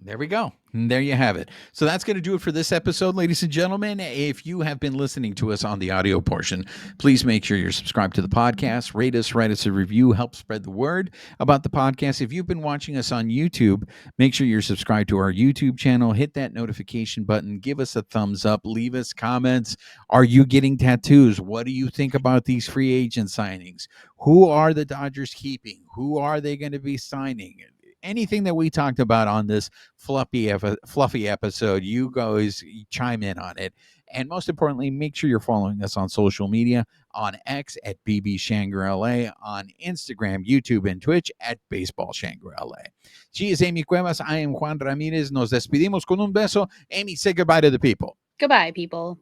There we go. And there you have it. So that's going to do it for this episode, ladies and gentlemen. If you have been listening to us on the audio portion, please make sure you're subscribed to the podcast, rate us, write us a review, help spread the word about the podcast. If you've been watching us on YouTube, make sure you're subscribed to our YouTube channel, hit that notification button, give us a thumbs up, leave us comments. Are you getting tattoos? What do you think about these free agent signings? Who are the Dodgers keeping? Who are they going to be signing? Anything that we talked about on this fluffy episode, you guys chime in on it. And most importantly, make sure you're following us on social media, on X at BB Shangri-La, on Instagram, YouTube, and Twitch at Baseball Shangri-La. She is Amie Cuevas. I am Juan Ramirez. Nos despedimos con un beso. Amie, say goodbye to the people. Goodbye, people.